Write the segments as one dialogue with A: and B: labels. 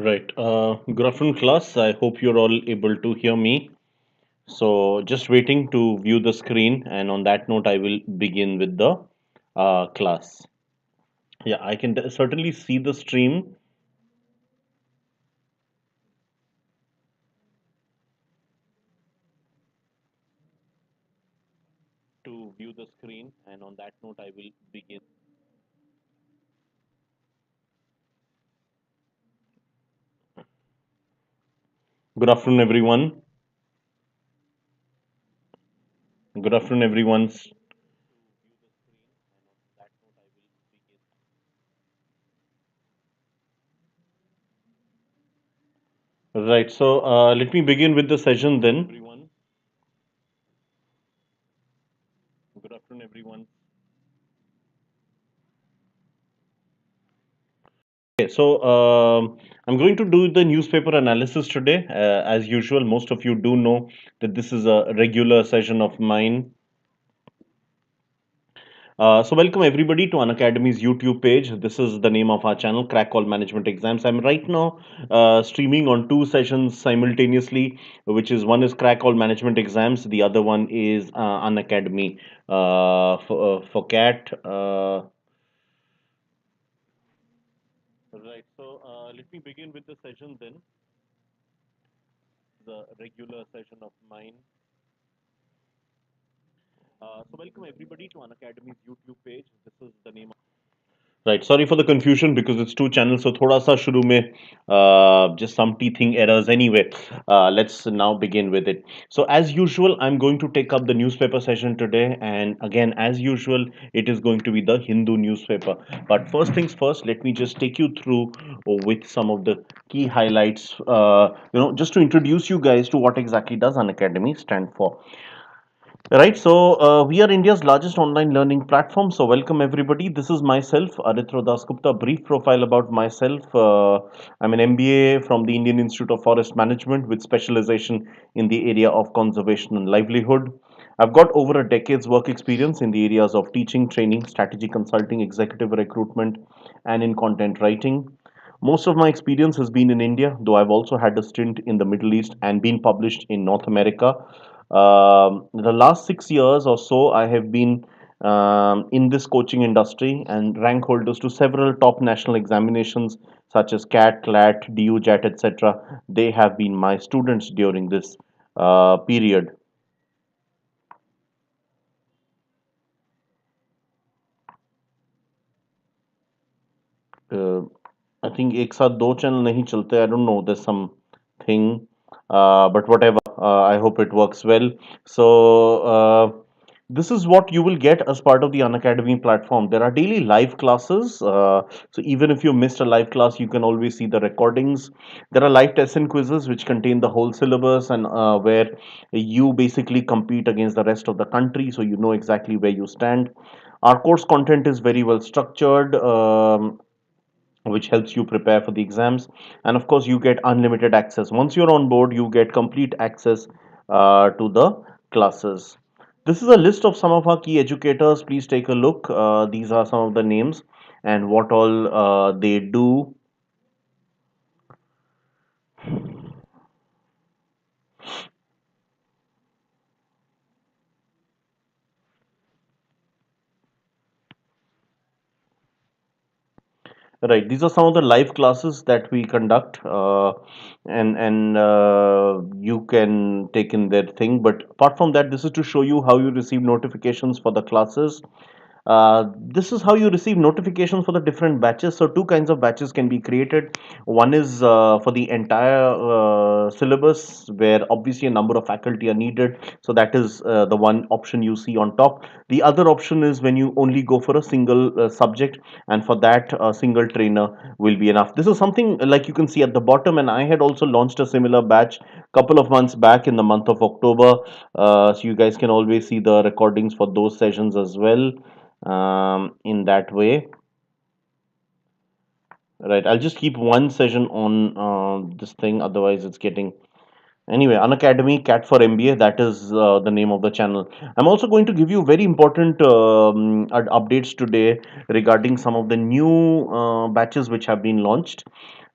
A: Right. Good afternoon, class. I hope you're all able to hear me. So, just waiting to view the screen, and on that note, I will begin with the class. Yeah, I can certainly see the stream. To view the screen, and on that note, I will begin. Good afternoon, everyone. Good afternoon, everyone. Right. So, let me begin with the session then. Everyone. Good afternoon, everyone. Okay, so I'm going to do the newspaper analysis today. As usual, most of you do know that this is a regular session of mine. So welcome everybody to Unacademy's YouTube page. This is the name of our channel, Crack All Management Exams. I'm right now streaming on two sessions simultaneously, which is one is Crack All Management Exams, the other one is Unacademy for CAT. Right. So let me begin with the session then. The regular session of mine. So welcome everybody to Unacademy's YouTube page. This is the name. Right. Sorry for the confusion because it's two channels. So thoda sa shuru mein just some teething errors. Anyway, let's now begin with it. So as usual, I'm going to take up the newspaper session today, and again, as usual, it is going to be the Hindu newspaper. But first things first, let me just take you through with some of the key highlights. Just to introduce you guys to what exactly does Unacademy stand for. Right, so we are India's largest online learning platform. So, welcome everybody. This is myself, Aritro Dasgupta. Brief profile about myself. I'm an MBA from the Indian Institute of Forest Management with specialization in the area of conservation and livelihood. I've got over a decade's work experience in the areas of teaching, training, strategy consulting, executive recruitment, and in content writing. Most of my experience has been in India, though I've also had a stint in the Middle East and been published in North America. The last 6 years or so, I have been in this coaching industry and rank holders to several top national examinations such as CAT, CLAT, DUJAT, etc. They have been my students during this period. Uh, I think एक साथ दो channel नहीं चलते. I don't know. There's some thing, but whatever. I hope it works well. So this is what you will get as part of the Unacademy platform. There are daily live classes. So even if you missed a live class, you can always see the recordings. There are live tests and quizzes which contain the whole syllabus and where you basically compete against the rest of the country, so you know exactly where you stand. Our course content is very well structured. Which helps you prepare for the exams, and of course you get unlimited access. Once you're on board, you get complete access to the classes. This is a list of some of our key educators. Please take a look. These are some of the names and what all they do. Right, these are some of the live classes that we conduct, and you can take in their thing. But apart from that, this is to show you how you receive notifications for the classes. This is how you receive notifications for the different batches. So two kinds of batches can be created. One is for the entire syllabus, where obviously a number of faculty are needed. So that is the one option you see on top. The other option is when you only go for a single subject, and for that a single trainer will be enough. This is something like you can see at the bottom, and I had also launched a similar batch couple of months back in the month of October. So you guys can always see the recordings for those sessions as well, in that way. Right, I'll just keep one session on this thing, otherwise it's getting Anyway, Unacademy CAT4MBA, that is the name of the channel. I'm also going to give you very important updates today regarding some of the new batches which have been launched.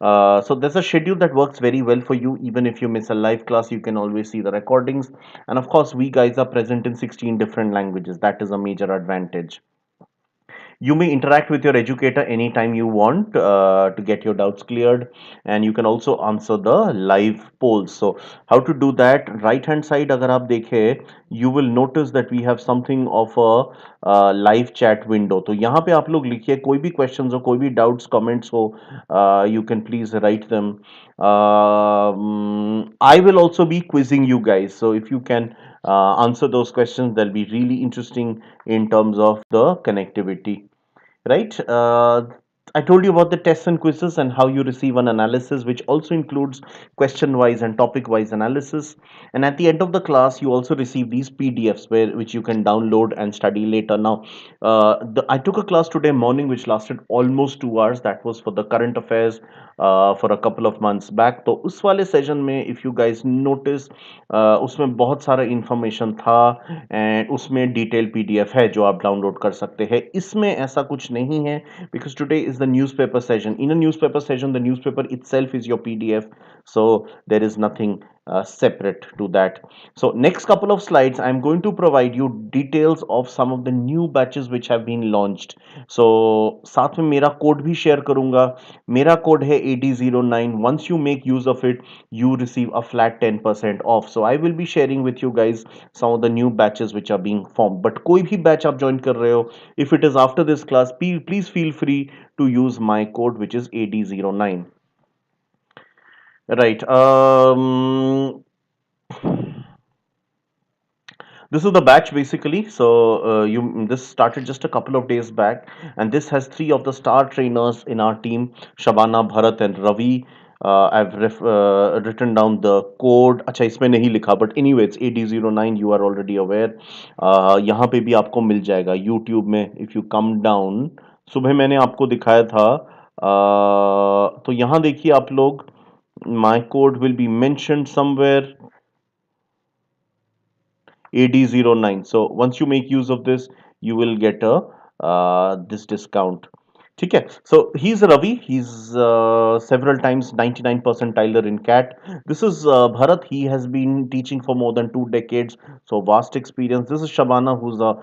A: So there's a schedule that works very well for you. Even if you miss a live class, you can always see the recordings. And of course, we guys are present in 16 different languages. That is a major advantage. You may interact with your educator anytime you want to get your doubts cleared, and you can also answer the live polls. So how to do that? Right hand side agar aap dekhe, you will notice that we have something of a live chat window. तो यहाँ पे आप लोग लिखिए कोई भी questions हो, कोई भी doubts comments हो, you can please write them. I will also be quizzing you guys, so if you can answer those questions, they'll be really interesting in terms of the connectivity, right? I told you about the tests and quizzes and how you receive an analysis, which also includes question wise and topic wise analysis. And at the end of the class, you also receive these PDFs which you can download and study later. Now, I took a class today morning which lasted almost 2 hours. That was for the current affairs for a couple of months back. तो उस वाले session में if you guys notice उसमें बहुत सारा information था and उसमें detail PDF है जो आप डाउनलोड कर सकते हैं. इसमें ऐसा कुछ नहीं है because today is the newspaper session. In a newspaper session, the newspaper itself is your PDF, so there is nothing separate to that. So next couple of slides, I'm going to provide you details of some of the new batches which have been launched. So साथ में मेरा code भी share करूंगा. मेरा code है AD09. Once you make use of it, you receive a flat 10% off. So I will be sharing with you guys some of the new batches which are being formed. But कोई भी batch आप join कर रहे हो, if it is after this class, please feel free to use my code which is AD09. Right. This is the batch basically. So you this started just a couple of days back, and this has three of the star trainers in our team: Shabana, Bharat, and Ravi. I've written down the code. अच्छा इसमें नहीं लिखा, but anyway it's AD09. You are already aware. यहाँ पे भी आपको मिल जाएगा YouTube में. If you come down, सुबह मैंने आपको दिखाया था. तो यहाँ देखिए आप लोग. My code will be mentioned somewhere. AD09. So once you make use of this, you will get a this discount. ठीक है. So he's Ravi. He's several times 99 percentiler in CAT. This is Bharat. He has been teaching for more than 2 decades, so vast experience. This is Shabana, who's a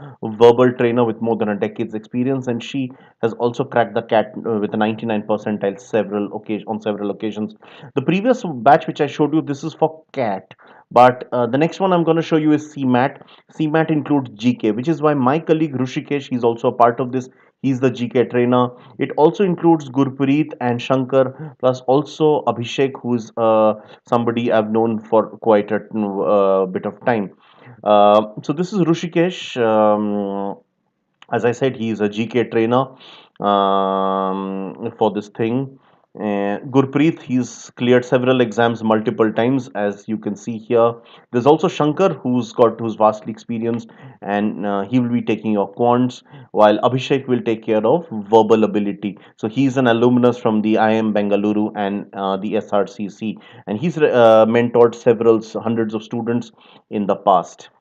A: verbal trainer with more than a decade's experience, and she has also cracked the CAT with a 99 percentile several occasions. The previous batch which I showed you, this is for CAT. But the next one I'm going to show you is CMAT. CMAT includes GK, which is why my colleague Rushikesh, he's also a part of this. He's the GK trainer. It also includes Gurpreet and Shankar, plus also Abhishek, who's somebody I've known for quite a bit of time. So this is Rushikesh. As I said, he is a GK trainer for this thing. Gurpreet, he's cleared several exams multiple times, as you can see here. There's also Shankar, who's vastly experienced, and he will be taking your quants, while Abhishek will take care of verbal ability. So he's an alumnus from the IIM Bengaluru and the SRCC, and he's mentored several hundreds of students in the past.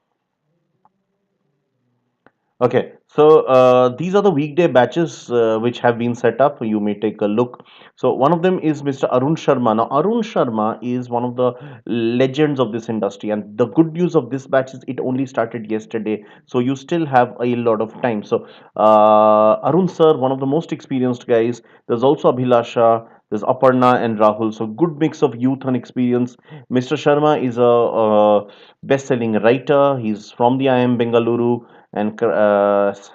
A: Okay, so these are the weekday batches which have been set up. You may take a look. So one of them is Mr. Arun Sharma. Now, Arun Sharma is one of the legends of this industry, and the good news of this batch is it only started yesterday, so you still have a lot of time. So Arun sir, one of the most experienced guys. There's also Abhilasha. There's Aparna and Rahul. So good mix of youth and experience. Mr. Sharma is a best-selling writer. He's from the IIM Bengaluru and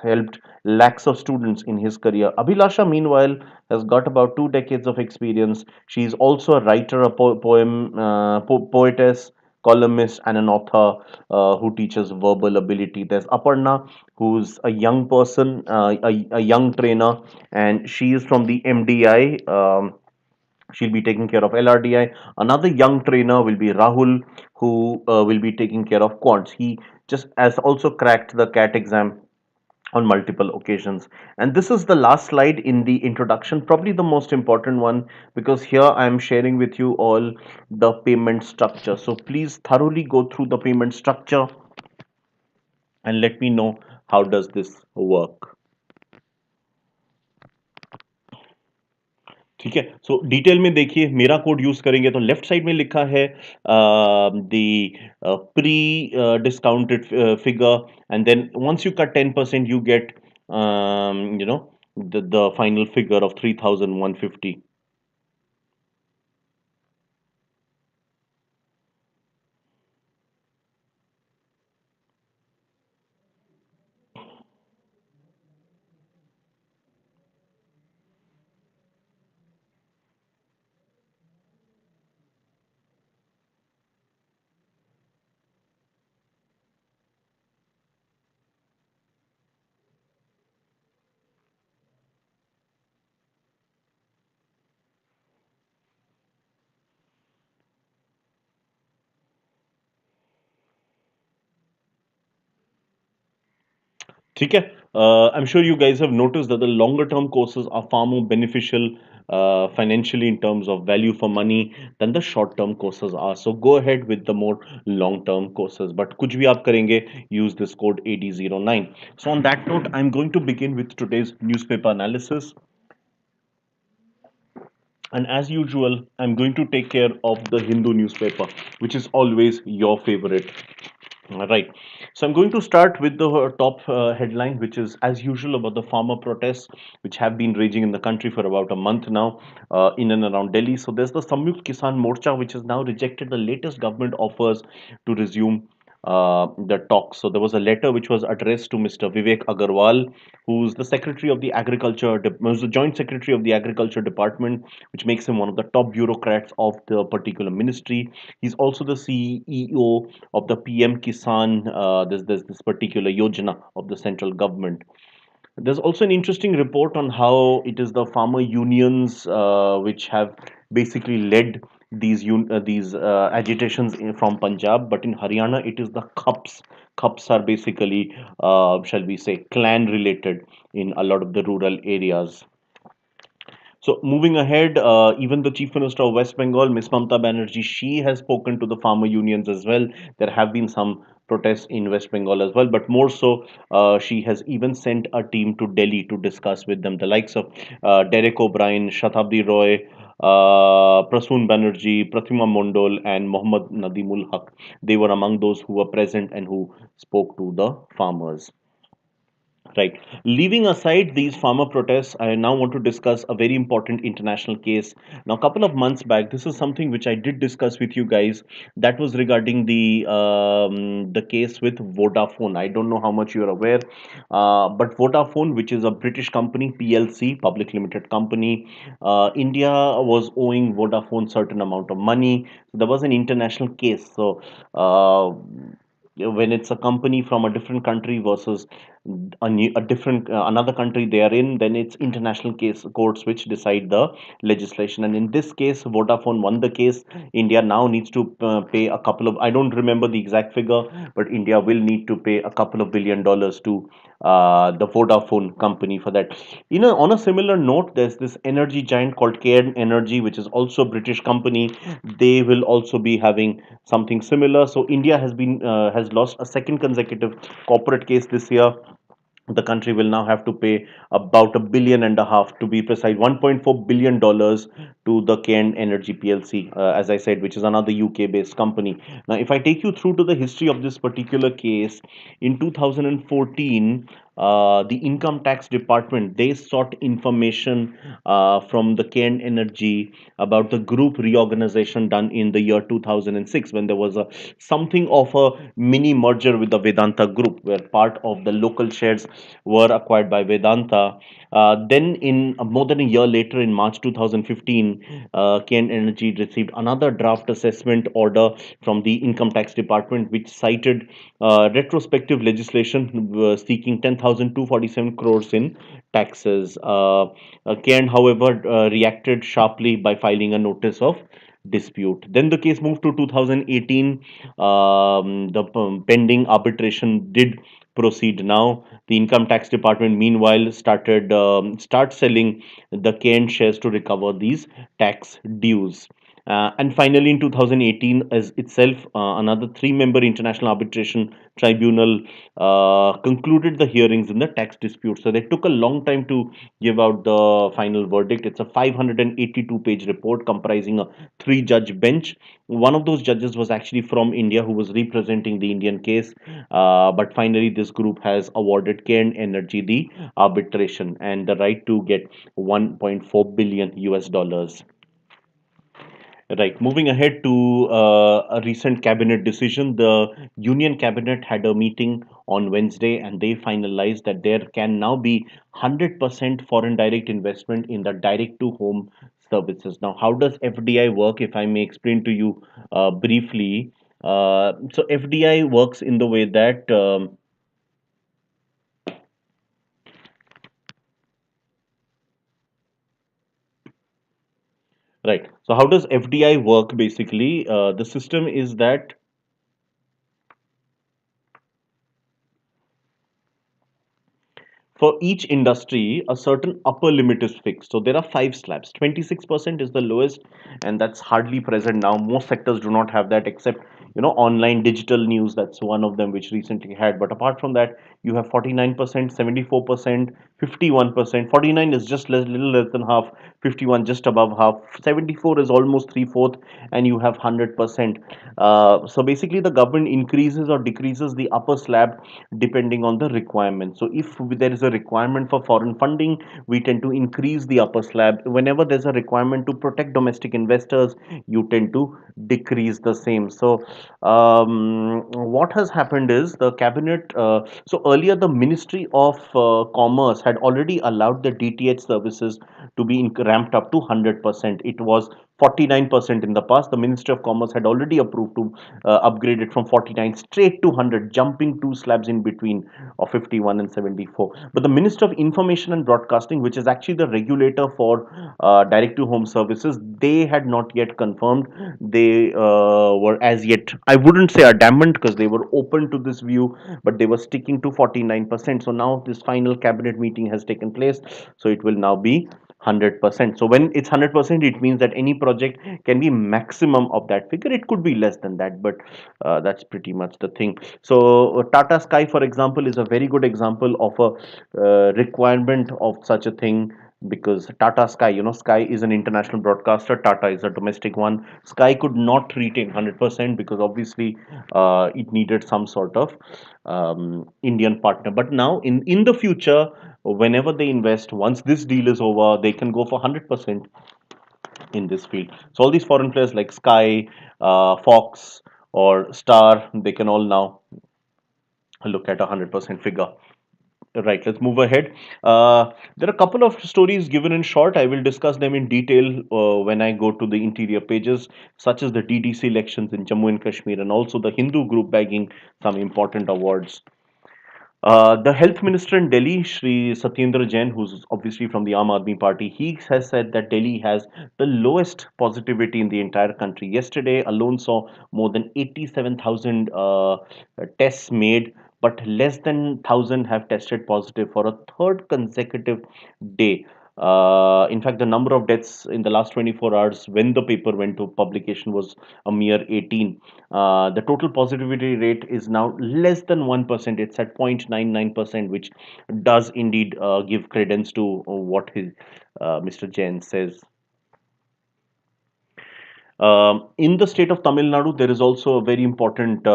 A: helped lakhs of students in his career. Abhilasha, meanwhile, has got about 2 decades of experience. She is also a writer, a poetess, columnist, and an author who teaches verbal ability. There's Aparna, who's a young person, a young trainer, and she is from the MDI. She'll be taking care of LRDI. Another young trainer will be Rahul, who will be taking care of quants. He just has also cracked the CAT exam on multiple occasions. And this is the last slide in the introduction, probably the most important one, because here I am sharing with you all the payment structure. So please thoroughly go through the payment structure and let me know how does this work. ठीक है, सो detail में देखिए मेरा code use करेंगे तो left side में लिखा है the pre discounted figure and then once you cut 10% you get you know the final figure of 3150. ठीक है, I'm sure you guys have noticed that the longer term courses are far more beneficial financially in terms of value for money than the short term courses are. So go ahead with the more long term courses. But कुछ भी आप करेंगे, use this code AD09. So on that note, I'm going to begin with today's newspaper analysis. And as usual, I'm going to take care of the Hindu newspaper, which is always your favorite. All right. So I'm going to start with the top headline, which is as usual about the farmer protests, which have been raging in the country for about a month now, in and around Delhi. So there's the Samyukt Kisan Morcha, which has now rejected the latest government offers to resume the talks. So there was a letter which was addressed to Mr. Vivek Agarwal, who's the Secretary of the Agriculture, who's the Joint Secretary of the Agriculture Department, which makes him one of the top bureaucrats of the particular ministry. He's also the CEO of the PM Kisan, this particular yojana of the central government. There's also an interesting report on how it is the farmer unions which have basically led these agitations from Punjab, but in Haryana it is the Khaps. Khaps are basically, shall we say, clan related in a lot of the rural areas. So moving ahead, even the Chief Minister of West Bengal, Ms. Mamta Banerjee, she has spoken to the farmer unions as well. There have been some protests in West Bengal as well, but more so, she has even sent a team to Delhi to discuss with them. The likes of Derek O'Brien, Shatabdi Roy, Prasoon Banerjee, Pratima Mondol, and Mohammad Nadimul Haq. They were among those who were present and who spoke to the farmers. Right. Leaving aside these farmer protests, I now want to discuss a very important international case. Now, a couple of months back, this is something which I did discuss with you guys. That was regarding the case with Vodafone. I don't know how much you are aware, but Vodafone, which is a British company, PLC, public limited company, India was owing Vodafone certain amount of money. So there was an international case. So. When it's a company from a different country versus a different another country they are in, then it's international case courts which decide the legislation. And in this case, Vodafone won the case. India now needs to pay a couple of, I don't remember the exact figure, but India will need to pay a couple of $1 billion to the Vodafone company for that. You know, on a similar note, there's this energy giant called Cairn Energy, which is also a British company. They will also be having something similar. So India has lost a second consecutive corporate case this year. The country will now have to pay about $1.5 billion, to be precise, $1.4 billion to the Cairn Energy PLC, as I said, which is another UK based company. Now, if I take you through to the history of this particular case, in 2014, the income tax department, they sought information from the Cairn Energy about the group reorganization done in the year 2006, when there was a something of a mini merger with the Vedanta group, where part of the local shares were acquired by Vedanta. Then, in more than a year later, in March 2015, Cairn Energy received another draft assessment order from the income tax department, which cited retrospective legislation seeking 10,247 crores in taxes. Cairn, however, reacted sharply by filing a notice of dispute. Then the case moved to 2018. The pending arbitration did proceed now. The income tax department, meanwhile, start selling the Cairn shares to recover these tax dues. And finally, in 2018, as itself, another three-member international arbitration tribunal concluded the hearings in the tax dispute. So they took a long time to give out the final verdict. It's a 582-page report comprising a three-judge bench. One of those judges was actually from India, who was representing the Indian case. But finally, this group has awarded Cairn Energy the arbitration and the right to get 1.4 billion US dollars. Right. Moving ahead to a recent cabinet decision, the Union Cabinet had a meeting on Wednesday and they finalized that there can now be 100% foreign direct investment in the direct to home services. Now, how does FDI work? If I may explain to you briefly. So, FDI works in the way that right. So, how does FDI work basically? The system is that for each industry, a certain upper limit is fixed. So there are five slabs. 26% is the lowest, and that's hardly present now. Most sectors do not have that, except online digital news. That's one of them which recently had. But apart from that, you have 49%, 74%, 51%. 49 is just little less than half. 51 just above half. 74 is almost three-fourth, and you have 100%. So basically, the government increases or decreases the upper slab depending on the requirement. So if there is a requirement for foreign funding, we tend to increase the upper slab. Whenever there's a requirement to protect domestic investors, you tend to decrease the same. So what has happened is the cabinet. So earlier, the Ministry of Commerce had already allowed the DTH services to be ramped up to 100%. It was 49% in the past. The Ministry of Commerce had already approved to upgrade it from 49 straight to 100, jumping two slabs in between of 51 and 74. But the Minister of Information and Broadcasting, which is actually the regulator for direct to home services, they had not yet confirmed. They were as yet, I wouldn't say adamant, because they were open to this view, but they were sticking to 49%. So now this final cabinet meeting has taken place. So it will now be 100%. So when it's 100%, it means that any project can be maximum of that figure. It could be less than that, but that's pretty much the thing. So Tata Sky, for example, is a very good example of a requirement of such a thing, because Tata Sky, Sky is an international broadcaster, Tata is a domestic one. Sky could not retain 100% because obviously it needed some sort of Indian partner. But now in the future, whenever they invest, once this deal is over, they can go for 100% in this field. So all these foreign players like Sky, Fox, or Star, they can all now look at a 100% figure. Right, let's move ahead. There are a couple of stories given in short. I will discuss them in detail when I go to the interior pages, such as the DDC elections in Jammu and Kashmir, and also the Hindu group bagging some important awards. The health minister in Delhi, Shri Satyendra Jain, who's obviously from the Aam Aadmi Party, he has said that Delhi has the lowest positivity in the entire country. Yesterday alone saw more than 87,000 tests made, but less than 1,000 have tested positive for a third consecutive day. In fact, the number of deaths in the last 24 hours when the paper went to publication was a mere 18. The total positivity rate is now less than 1%. It's at 0.99%, which does indeed give credence to what Mr. Jain says. In the state of Tamil Nadu, there is also a very important,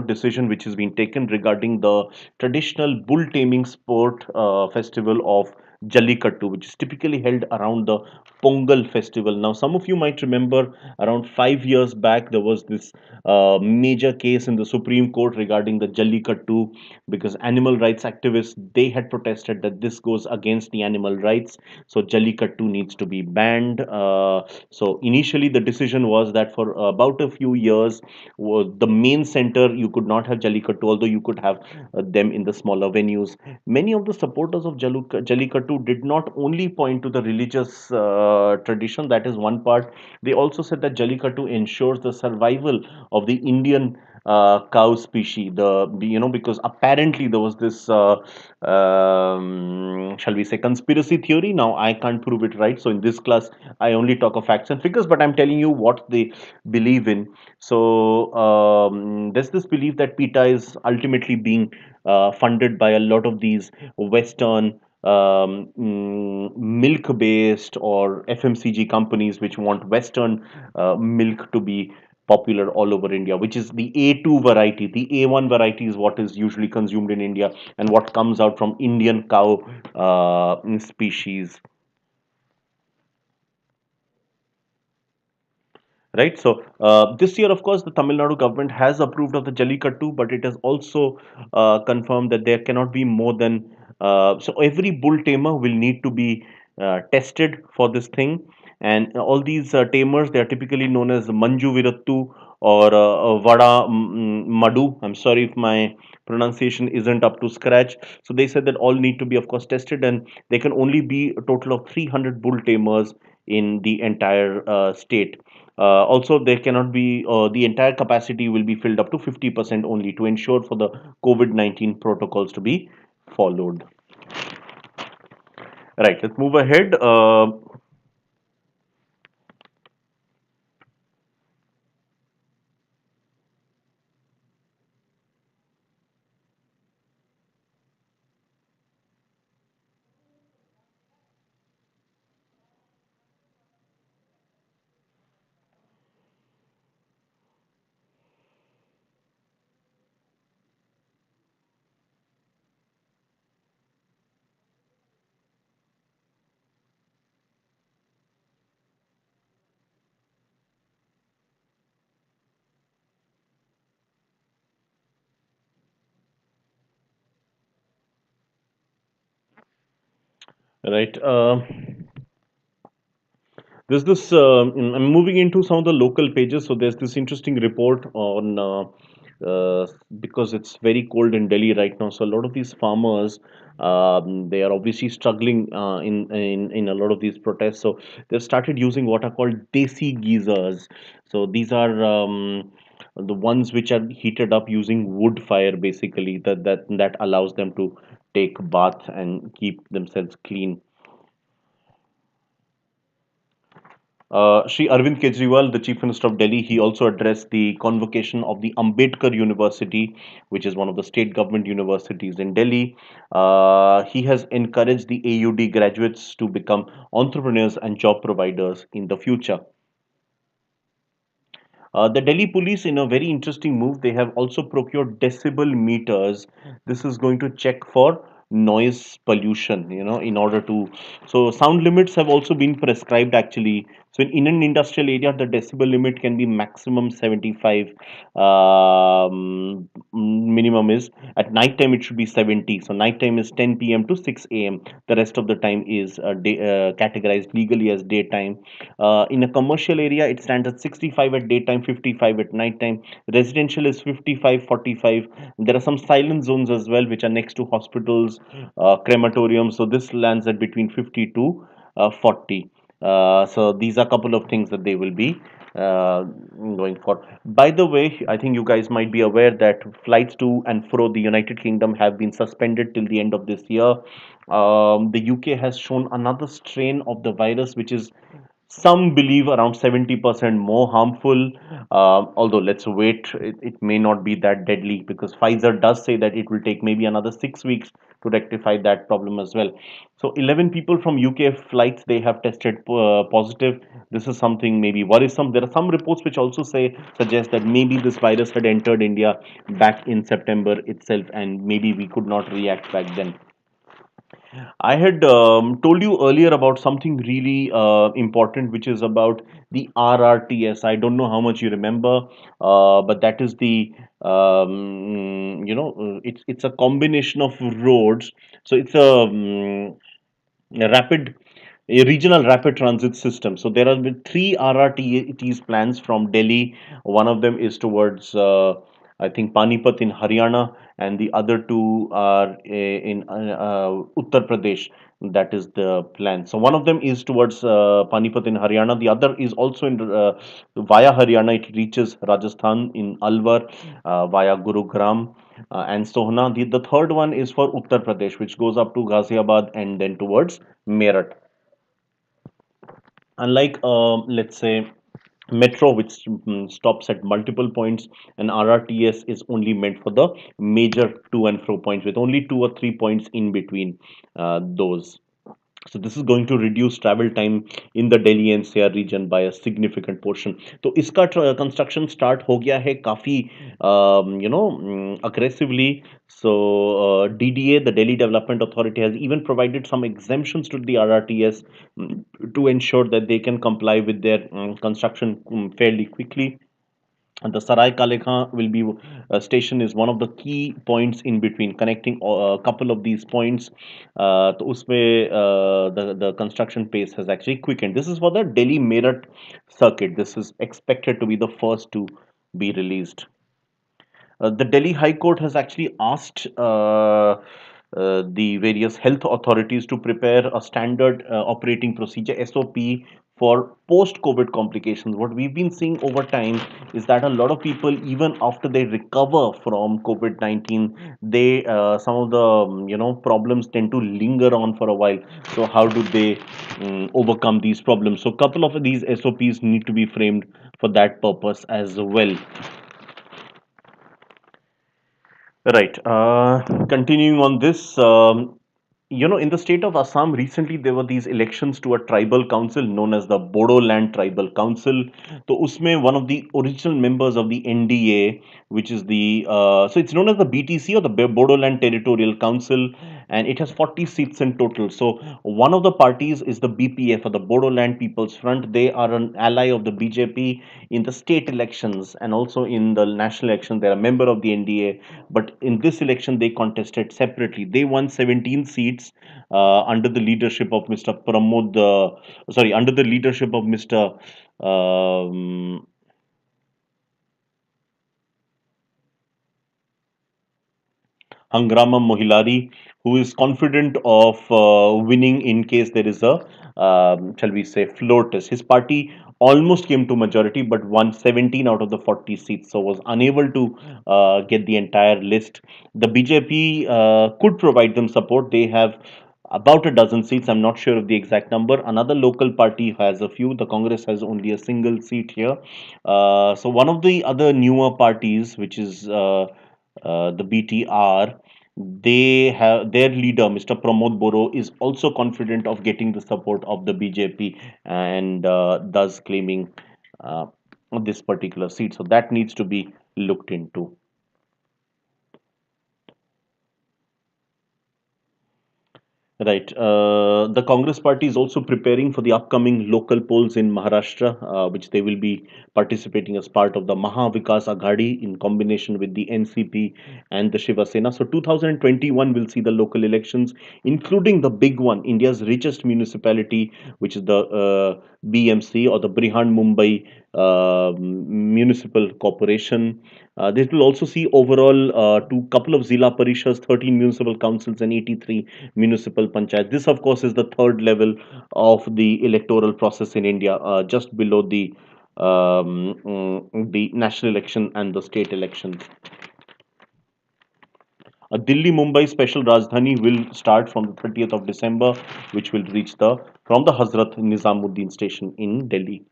A: decision which has been taken regarding the traditional bull taming sport festival of Jallikattu, which is typically held around the Pongal festival. Now, some of you might remember around 5 years back, there was this major case in the Supreme Court regarding the Jallikattu, because animal rights activists, they had protested that this goes against the animal rights. So Jallikattu needs to be banned. So initially, the decision was that for about a few years, the main center you could not have Jallikattu, although you could have them in the smaller venues. Many of the supporters of Jallikattu did not only point to the religious tradition, that is one part. They also said that Jallikattu ensures the survival of the Indian cow species. Because apparently there was this, shall we say, conspiracy theory. Now I can't prove it, right? So in this class, I only talk of facts and figures, but I'm telling you what they believe in. So there's this belief that PETA is ultimately being funded by a lot of these Western milk-based or FMCG companies which want Western milk to be popular all over India, which is the A2 variety. The A1 variety is what is usually consumed in India and what comes out from Indian cow species. Right. So this year, of course, the Tamil Nadu government has approved of the Jallikattu, but it has also confirmed that there cannot be more than so every bull tamer will need to be tested for this thing, and all these tamers, they are typically known as Manju Virattu or Vada Madu. I'm sorry if my pronunciation isn't up to scratch. So they said that all need to be, of course, tested, and there can only be a total of 300 bull tamers in the entire state. Also, there cannot be the entire capacity will be filled up to 50% only to ensure for the COVID-19 protocols to be followed. Right, let's move ahead. Right. There's this. I'm moving into some of the local pages. So there's this interesting report on because it's very cold in Delhi right now. So a lot of these farmers, they are obviously struggling in a lot of these protests. So they've started using what are called desi geysers. So these are the ones which are heated up using wood fire, basically. That allows them to take bath and keep themselves clean. Shri Arvind Kejriwal, the Chief Minister of Delhi, he also addressed the convocation of the Ambedkar University, which is one of the state government universities in Delhi. He has encouraged the AUD graduates to become entrepreneurs and job providers in the future. The Delhi police, in a very interesting move, they have also procured decibel meters. This is going to check for noise pollution, in order to. So, sound limits have also been prescribed actually. So, in an industrial area, the decibel limit can be maximum 75. Minimum is at night time, it should be 70. So, night time is 10 p.m. to 6 a.m. The rest of the time is categorized legally as daytime. In a commercial area, it stands at 65 at daytime, 55 at nighttime. Residential is 55, 45. There are some silent zones as well, which are next to hospitals, crematoriums. So this lands at between 50 to 40. So these are a couple of things that they will be going for. By the way, I think you guys might be aware that flights to and fro the United Kingdom have been suspended till the end of this year. The UK has shown another strain of the virus, which is some believe around 70% more harmful. Although let's wait, it may not be that deadly because Pfizer does say that it will take maybe another 6 weeks to rectify that problem as well. So 11 people from UK flights, they have tested positive. This is something maybe worrisome. There are some reports which also suggest that maybe this virus had entered India back in September itself, and maybe we could not react back then. I had told you earlier about something really important, which is about the RRTS. I don't know how much you remember, but that is it's a combination of roads. So it's a regional rapid transit system. So there are been three RRTs plans from Delhi. One of them is towards I think Panipat in Haryana, and the other two are in Uttar Pradesh. That is the plan. So one of them is towards Panipat in Haryana. The other is also in via Haryana. It reaches Rajasthan in Alwar via Gurugram and Sohna. The third one is for Uttar Pradesh, which goes up to Ghaziabad and then towards Meerut. Unlike, let's say, metro, which stops at multiple points, and RRTS is only meant for the major to and fro points with only 2 or 3 points in between those. So this is going to reduce travel time in the Delhi NCR region by a significant portion. तो इसका construction start हो गया है काफी aggressively. So DDA, the Delhi Development Authority, has even provided some exemptions to the RRTS to ensure that they can comply with their construction fairly quickly. And the Sarai Kale Khan will be station is one of the key points in between, connecting a couple of these points. तो उसमें the construction pace has actually quickened. This is for the Delhi Meerut circuit. This is expected to be the first to be released. The Delhi High Court has actually asked the various health authorities to prepare a standard operating procedure (SOP) for post-COVID complications. What we've been seeing over time is that a lot of people, even after they recover from COVID-19, they some of the problems tend to linger on for a while. So how do they overcome these problems? So a couple of these SOPs need to be framed for that purpose as well. Right. Continuing on this, in the state of Assam, recently there were these elections to a tribal council known as the Bodoland Tribal Council. So, usme one of the original members of the NDA, which is so it's known as the BTC or the Bodoland Territorial Council, and it has 40 seats in total. So, one of the parties is the BPF or the Bodoland People's Front. They are an ally of the BJP in the state elections and also in the national election. They're a member of the NDA, but in this election they contested separately. They won 17 seats under the leadership of Mr. Pramod, under the leadership of Mr. Um, Hangrama Mohilari, who is confident of winning in case there is a, shall we say, floor test. His party almost came to majority but won 17 out of the 40 seats, so was unable to get the entire list. The BJP could provide them support. They have about a dozen seats. I'm not sure of the exact number. Another local party has a few. The Congress has only a single seat here. So one of the other newer parties, which is the BTR, they have their leader, Mr. Pramod Boro, is also confident of getting the support of the BJP and thus claiming uh, this particular seat. So that needs to be looked into. Right. The Congress party is also preparing for the upcoming local polls in Maharashtra, which they will be participating as part of the Maha Vikas Aghadi in combination with the NCP and the Shiva Sena. So 2021 will see the local elections, including the big one, India's richest municipality, which is the BMC or the Brihan Mumbai Municipal Corporation. This will also see overall two couple of Zila Parishads, 13 municipal councils, and 83 municipal panchayat. This, of course, is the third level of the electoral process in India, just below the national election and the state elections. A Delhi Mumbai special Rajdhani will start from the 30th of December, which will reach the from the Hazrat Nizamuddin station in Delhi.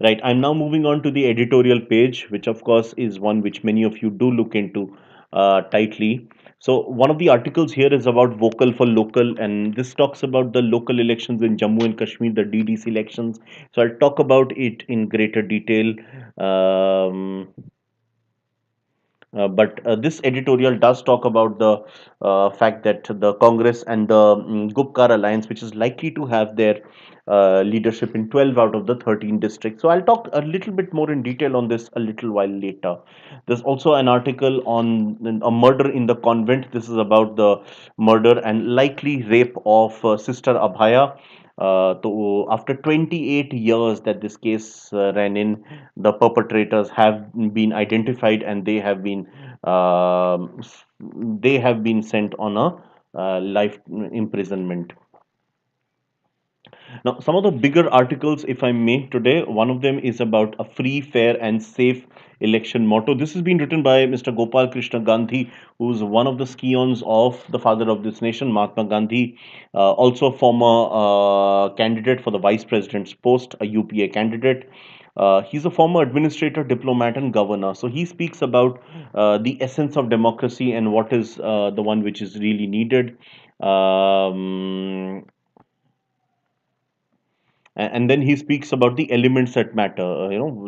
A: Right, I'm now moving on to the editorial page, which of course is one which many of you do look into tightly. So, one of the articles here is about vocal for local, and this talks about the local elections in Jammu and Kashmir, the DDC elections. So, I'll talk about it in greater detail. Um, but this editorial does talk about the fact that the Congress and the Gupkar alliance, which is likely to have their leadership in 12 out of the 13 districts. So I'll talk a little bit more in detail on this a little while later. There's also an article on a murder in the convent. This is about the murder and likely rape of Sister Abhaya. After 28 years that this case ran in, the perpetrators have been identified and they have been sent on a life imprisonment. Now, some of the bigger articles, if I may, today, one of them is about a free, fair, and safe election motto. This has been written by Mr. Gopal Krishna Gandhi, who's one of the scions of the father of this nation, Mahatma Gandhi, also a former candidate for the vice president's post, a UPA candidate. He's a former administrator, diplomat, and governor. So he speaks about the essence of democracy and what is the one which is really needed. Um, and then he speaks about the elements that matter.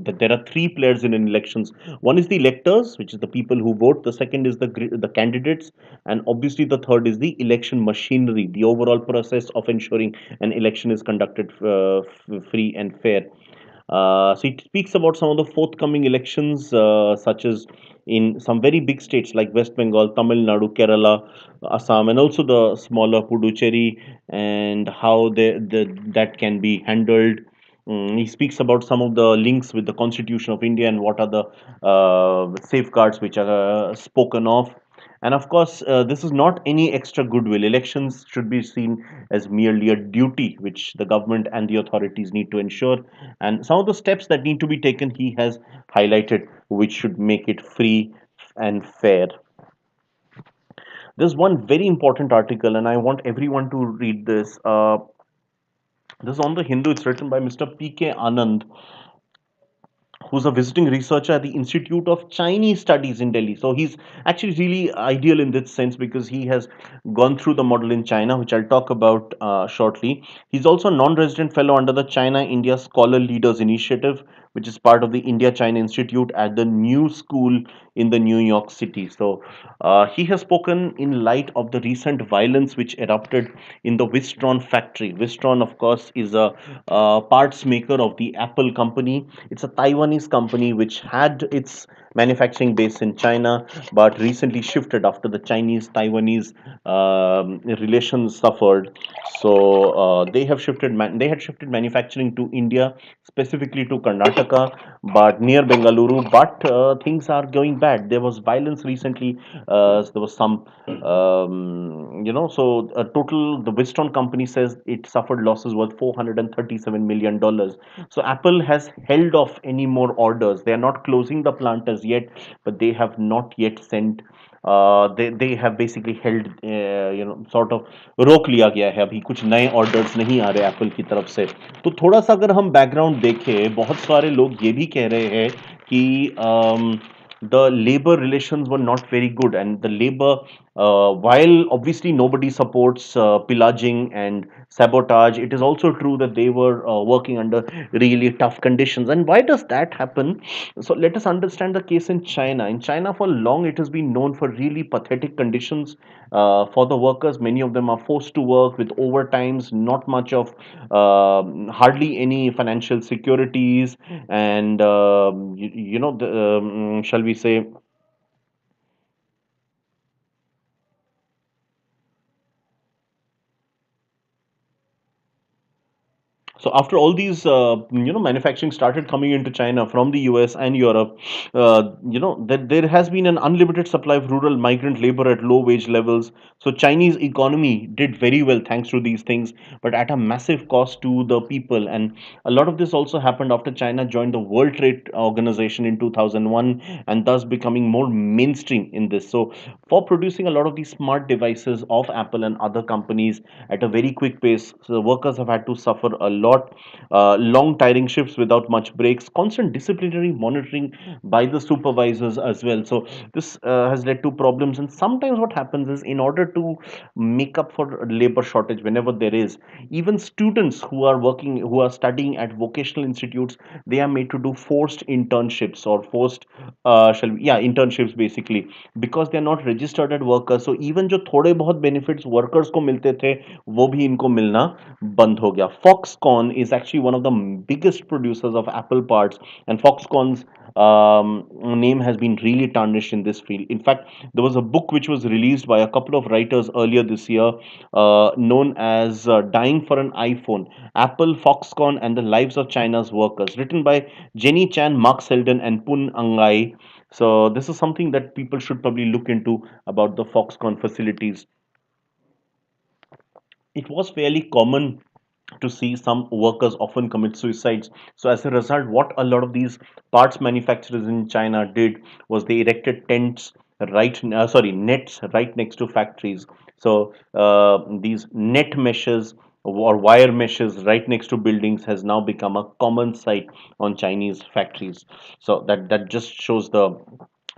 A: That there are three players in elections. One is the electors, which is the people who vote. The second is the candidates, and obviously the third is the election machinery, the overall process of ensuring an election is conducted free and fair. So it speaks about some of the forthcoming elections, such as in some very big states like West Bengal, Tamil Nadu, Kerala, Assam, and also the smaller Puducherry, and how that can be handled. He speaks about some of the links with the Constitution of India and what are the safeguards which are spoken of. And of course, this is not any extra goodwill. Elections should be seen as merely a duty which the government and the authorities need to ensure. And some of the steps that need to be taken, he has highlighted, which should make it free and fair. There's one very important article, and I want everyone to read this. This is on the Hindu. It's written by Mr. P.K. Anand, who's a visiting researcher at the Institute of Chinese Studies in Delhi. So he's actually really ideal in this sense because he has gone through the model in China, which I'll talk about shortly. He's also a non resident fellow under the China India Scholar Leaders Initiative, which is part of the India China Institute at the New School in the New York City. So he has spoken in light of the recent violence which erupted in the Wistron factory. Wistron, of course, is a parts maker of the Apple company. It's a Taiwanese company which had its manufacturing base in China, but recently shifted after the Chinese-Taiwanese relations suffered. So they had shifted manufacturing to India, specifically to Karnataka, but near Bengaluru. But things are going bad. There was violence recently. There was some, so total, the Wistron company says it suffered losses worth $437 million. So Apple has held off any more orders. They are not closing the plant as yet, but they have not yet sent. They have basically held, sort of रोक लिया गया है. अभी कुछ नए orders नहीं आ रहे Apple की तरफ से. तो थोड़ा सा अगर हम बैकग्राउंड देखें, बहुत सारे लोग ये भी कह रहे हैं कि the labor relations were not very good, and the labor, while obviously nobody supports pillaging and sabotage, it is also true that they were working under really tough conditions. And why does that happen? So let us understand the case in China. In China, for long, it has been known for really pathetic conditions for the workers. Many of them are forced to work with overtimes, not much of, hardly any financial securities, and shall we say, so after all these, manufacturing started coming into China from the US and Europe, that there has been an unlimited supply of rural migrant labor at low wage levels. So Chinese economy did very well thanks to these things, but at a massive cost to the people. And a lot of this also happened after China joined the World Trade Organization in 2001, and thus becoming more mainstream in this. So for producing a lot of these smart devices of Apple and other companies at a very quick pace, so the workers have had to suffer a lot. Long tiring shifts without much breaks, constant disciplinary monitoring by the supervisors as well. So this has led to problems. And sometimes what happens is, in order to make up for labor shortage whenever there is, even students who are studying at vocational institutes, they are made to do forced internships or forced, yeah, internships basically, because they are not registered at workers. So even जो थोड़े बहुत benefits workers को मिलते थे, वो भी इनको मिलना बंद हो गया. Foxconn is actually one of the biggest producers of Apple parts, and Foxconn's name has been really tarnished in this field. In fact, there was a book which was released by a couple of writers earlier this year, known as Dying for an iPhone: Apple, Foxconn, and the Lives of China's Workers, written by Jenny Chan, Mark Selden, and Pun Angai. So this is something that people should probably look into about the Foxconn facilities. it was fairly common to see some workers often commit suicides. So as a result, what a lot of these parts manufacturers in China did was they erected tents nets right next to factories. So these net meshes or wire meshes right next to buildings has now become a common sight on Chinese factories. So that just shows the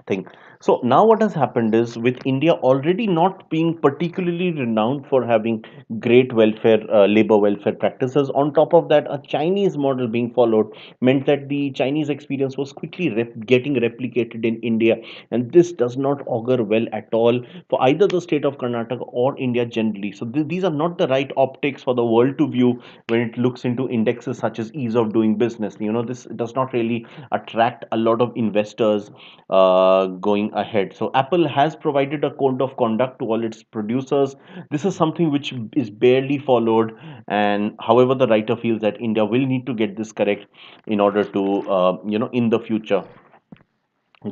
A: thing. So now what has happened is, with India already not being particularly renowned for having great labor welfare practices, on top of that, a Chinese model being followed meant that the Chinese experience was quickly getting replicated in India, and this does not augur well at all for either the state of Karnataka or India generally. So these are not the right optics for the world to view when it looks into indexes such as ease of doing business. This does not really attract a lot of investors going ahead. So Apple has provided a code of conduct to all its producers. This is something which is barely followed, and however, the writer feels that India will need to get this correct in order to, in the future,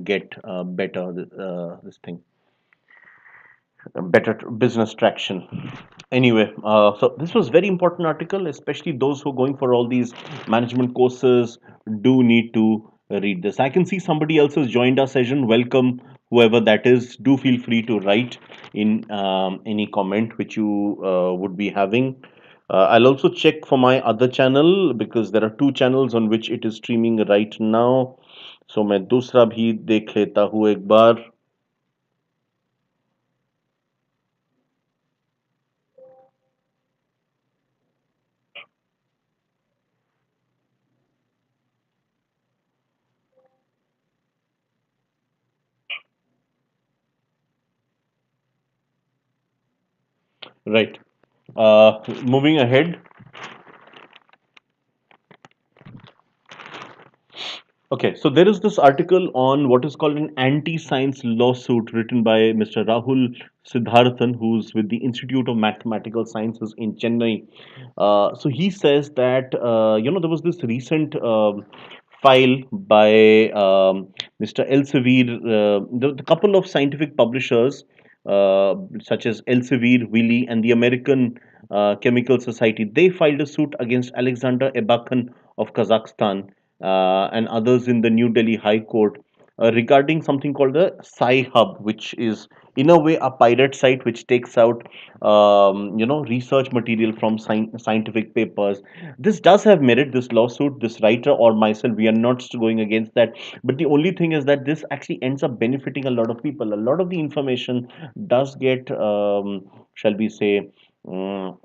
A: get better this thing better business traction. Anyway, so this was very important article, especially those who are going for all these management courses do need to read this. I can see somebody else has joined our session. Welcome, whoever that is. Do feel free to write in any comment which you would be having. I'll also check for my other channel, because there are two channels on which it is streaming right now. So मैं दूसरा भी देख लेता हूँ एक बार. Right. Moving ahead. Okay, so there is this article on what is called an anti-science lawsuit written by Mr. Rahul Siddharthan, who's with the Institute of Mathematical Sciences in Chennai. So he says that there was this recent file by Mr. Elsevier. The couple of scientific publishers, such as Elsevier, Wiley, and the American Chemical Society, they filed a suit against Alexander Ebakan of Kazakhstan and others in the New Delhi High Court regarding something called the Sci Hub, which is in a way a pirate site which takes out research material from scientific papers. This does have merit, this lawsuit. This writer or myself, we are not going against that, but the only thing is that this actually ends up benefiting a lot of people. A lot of the information does get shall we say um,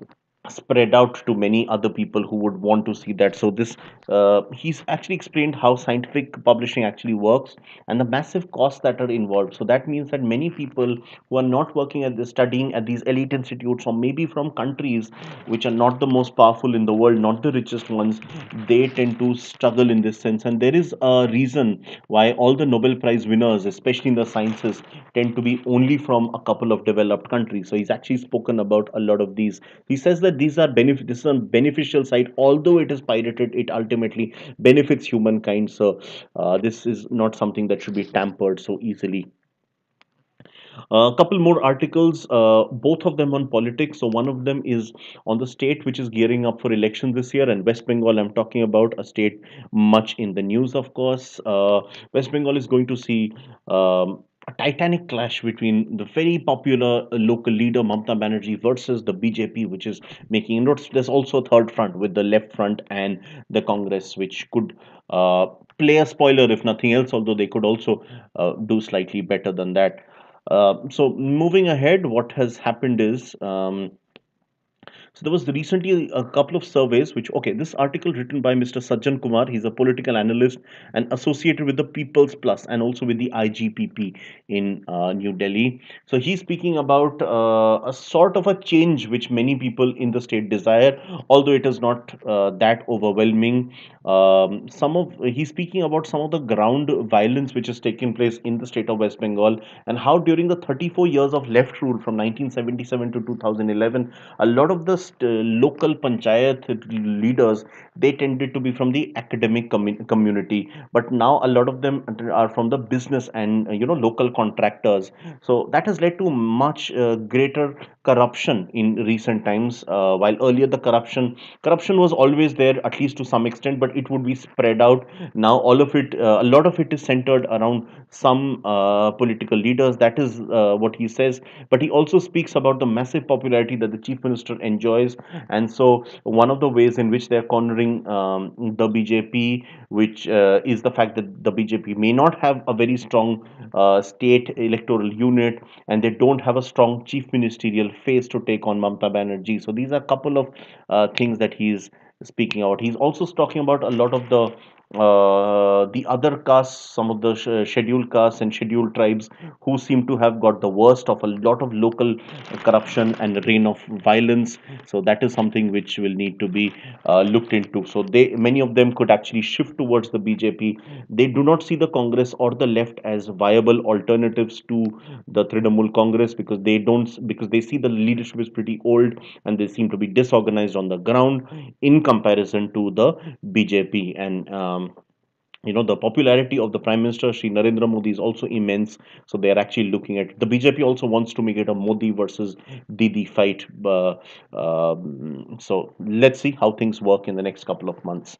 A: spread out to many other people who would want to see that. So this he's actually explained how scientific publishing actually works and the massive costs that are involved. So that means that many people who are not working at this, studying at these elite institutes, or maybe from countries which are not the most powerful in the world, not the richest ones, they tend to struggle in this sense. And there is a reason why all the Nobel Prize winners, especially in the sciences, tend to be only from a couple of developed countries. So he's actually spoken about a lot of these. He says that this is a beneficial site. Although it is pirated, it ultimately benefits humankind. So this is not something that should be tampered so easily. A couple more articles, both of them on politics. So one of them is on the state which is gearing up for election this year, and West Bengal. I'm talking about a state much in the news, of course. West Bengal is going to see a titanic clash between the very popular local leader Mamata Banerjee versus the BJP, which is making inroads. There's also a third front with the left front and the Congress, which could play a spoiler if nothing else. Although they could also do slightly better than that. So moving ahead, what has happened is, so there was recently a couple of surveys which, okay, this article written by Mr. Sajjan Kumar, he's a political analyst and associated with the People's Plus and also with the IGPP in New Delhi. So he's speaking about a sort of a change which many people in the state desire, although it is not that overwhelming. He's speaking about some of the ground violence which has taken place in the state of West Bengal, and how during the 34 years of left rule from 1977 to 2011, a lot of the most local panchayat leaders, they tended to be from the academic community, but now a lot of them are from the business and local contractors. So that has led to much greater corruption in recent times. While earlier the corruption was always there, at least to some extent, but it would be spread out. Now all of it, a lot of it is centered around some political leaders. That is what he says. But he also speaks about the massive popularity that the chief minister enjoys, and so one of the ways in which they're cornering the BJP, which is the fact that the BJP may not have a very strong state electoral unit, and they don't have a strong chief ministerial face to take on Mamta Banerjee. So these are a couple of things that he's speaking out. He's also talking about a lot of the other castes, some of the scheduled castes and scheduled tribes, who seem to have got the worst of a lot of local corruption and reign of violence. So that is something which will need to be looked into. So many of them could actually shift towards the BJP. They do not see the Congress or the left as viable alternatives to the Trinamool Congress, because they see the leadership is pretty old and they seem to be disorganized on the ground in comparison to the BJP. And the popularity of the Prime Minister Shri Narendra Modi is also immense. So they are actually looking at the BJP also wants to make it a Modi versus Didi fight. So let's see how things work in the next couple of months.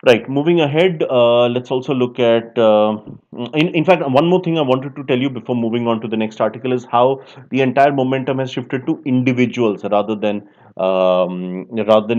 A: Right, moving ahead, let's also look at, in fact, one more thing I wanted to tell you before moving on to the next article is how the entire momentum has shifted to individuals rather than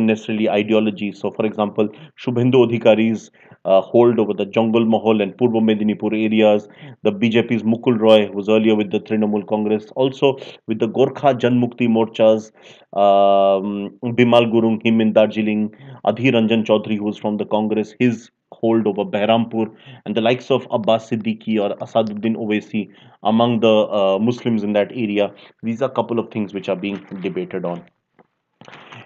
A: necessarily ideology. So, for example, Shubhendu Adhikari's hold over the Jungle Mahal and Purbo Medinipur areas, the BJP's Mukul Roy, who was earlier with the Trinamool Congress, also with the Gorkha Jan Mukti Morchas, Bimal Gurung, him in Darjeeling, Adhir Ranjan Chaudhary, who was from the Congress, his hold over Behrampur, and the likes of Abbas Siddiqui or Asaduddin Owaisi among the Muslims in that area. These are a couple of things which are being debated on.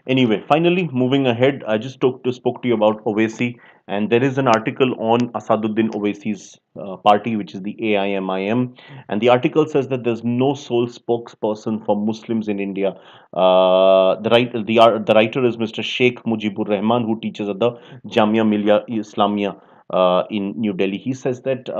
A: Anyway, finally, moving ahead, I just spoke to you about Owaisi, and there is an article on Asaduddin Owaisi's party, which is the AIMIM, and the article says that there's no sole spokesperson for Muslims in India. The writer is Mr. Sheikh Mujibur Rahman, who teaches at the Jamia Millia Islamia in New Delhi. He says that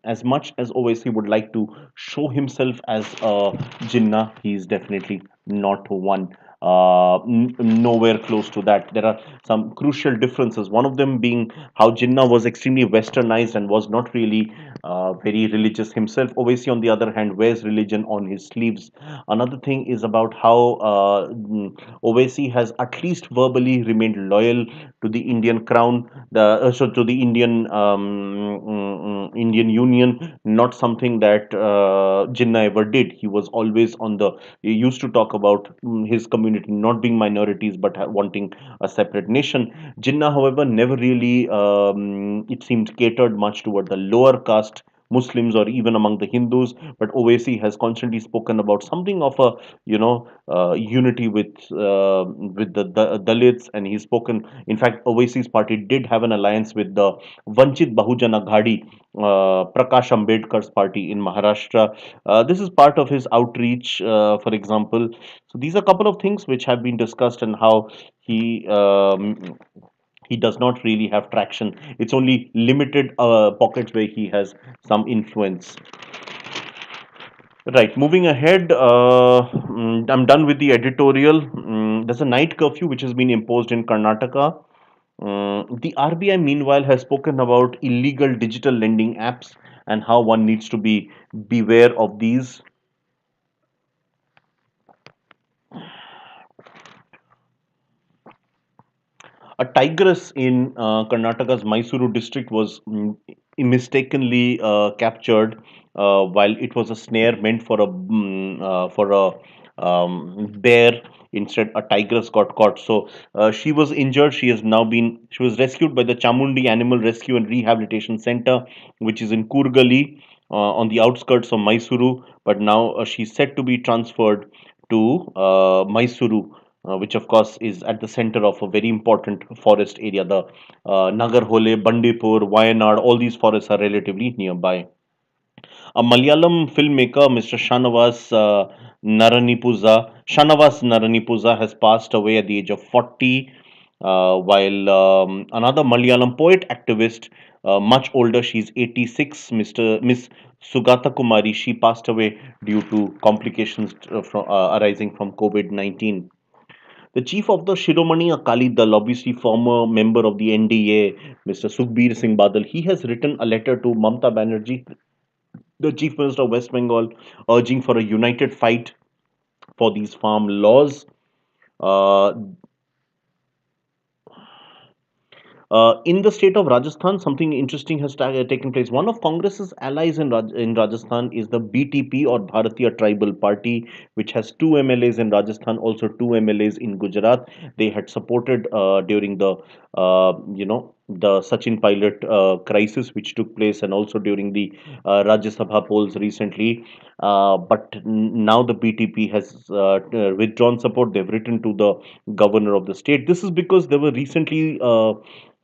A: as much as Owaisi would like to show himself as a Jinnah, he is definitely not one. Nowhere close to that. There are some crucial differences. One of them being how Jinnah was extremely westernized and was not really very religious himself. Owaisi, on the other hand, wears religion on his sleeves. Another thing is about how Owaisi has at least verbally remained loyal to the Indian crown, to the Indian Union. Not something that Jinnah ever did. He was always he used to talk about his community not being minorities but wanting a separate nation. Jinnah, however, never really, it seemed, catered much toward the lower caste Muslims or even among the Hindus, but Owaisi has constantly spoken about something of a unity with the Dalits, and he's spoken. In fact, Owaisi's party did have an alliance with the Vanchit Bahujan Aghadi, Prakash Ambedkar's party in Maharashtra. This is part of his outreach, for example. So these are a couple of things which have been discussed, and how he he does not really have traction. It's only limited pockets where he has some influence. Right, moving ahead, I'm done with the editorial. There's a night curfew which has been imposed in Karnataka. The RBI, meanwhile, has spoken about illegal digital lending apps and how one needs to beware of these. A tigress in Karnataka's Mysuru district was mistakenly captured while it was a snare meant for a bear. Instead, a tigress got caught. So she was injured. She was rescued by the Chamundi Animal Rescue and Rehabilitation Center, which is in Kurgali, on the outskirts of Mysuru. But now she's set to be transferred to Mysuru, which of course is at the center of a very important forest area. The Nagarhole, Bandipur, Wayanad, all these forests are relatively nearby. A Malayalam filmmaker, Mr. Shanavas Naranipuza has passed away at the age of 40, while another Malayalam poet activist, much older, she's 86, Miss Sugata Kumari, she passed away due to complications arising from COVID-19. The chief of the Shiromani Akali Dal, obviously former member of the NDA, Mr. Sukhbir Singh Badal, he has written a letter to Mamta Banerjee, the Chief Minister of West Bengal, urging for a united fight for these farm laws. Uh, in the state of Rajasthan, something interesting has taken place. One of Congress's allies in Rajasthan is the BTP, or Bharatiya Tribal Party, which has two MLAs in Rajasthan, also two MLAs in Gujarat. They had supported during the Sachin pilot crisis, which took place, and also during the Rajya Sabha polls recently. But now the BTP has withdrawn support. They've written to the governor of the state. This is because there were recently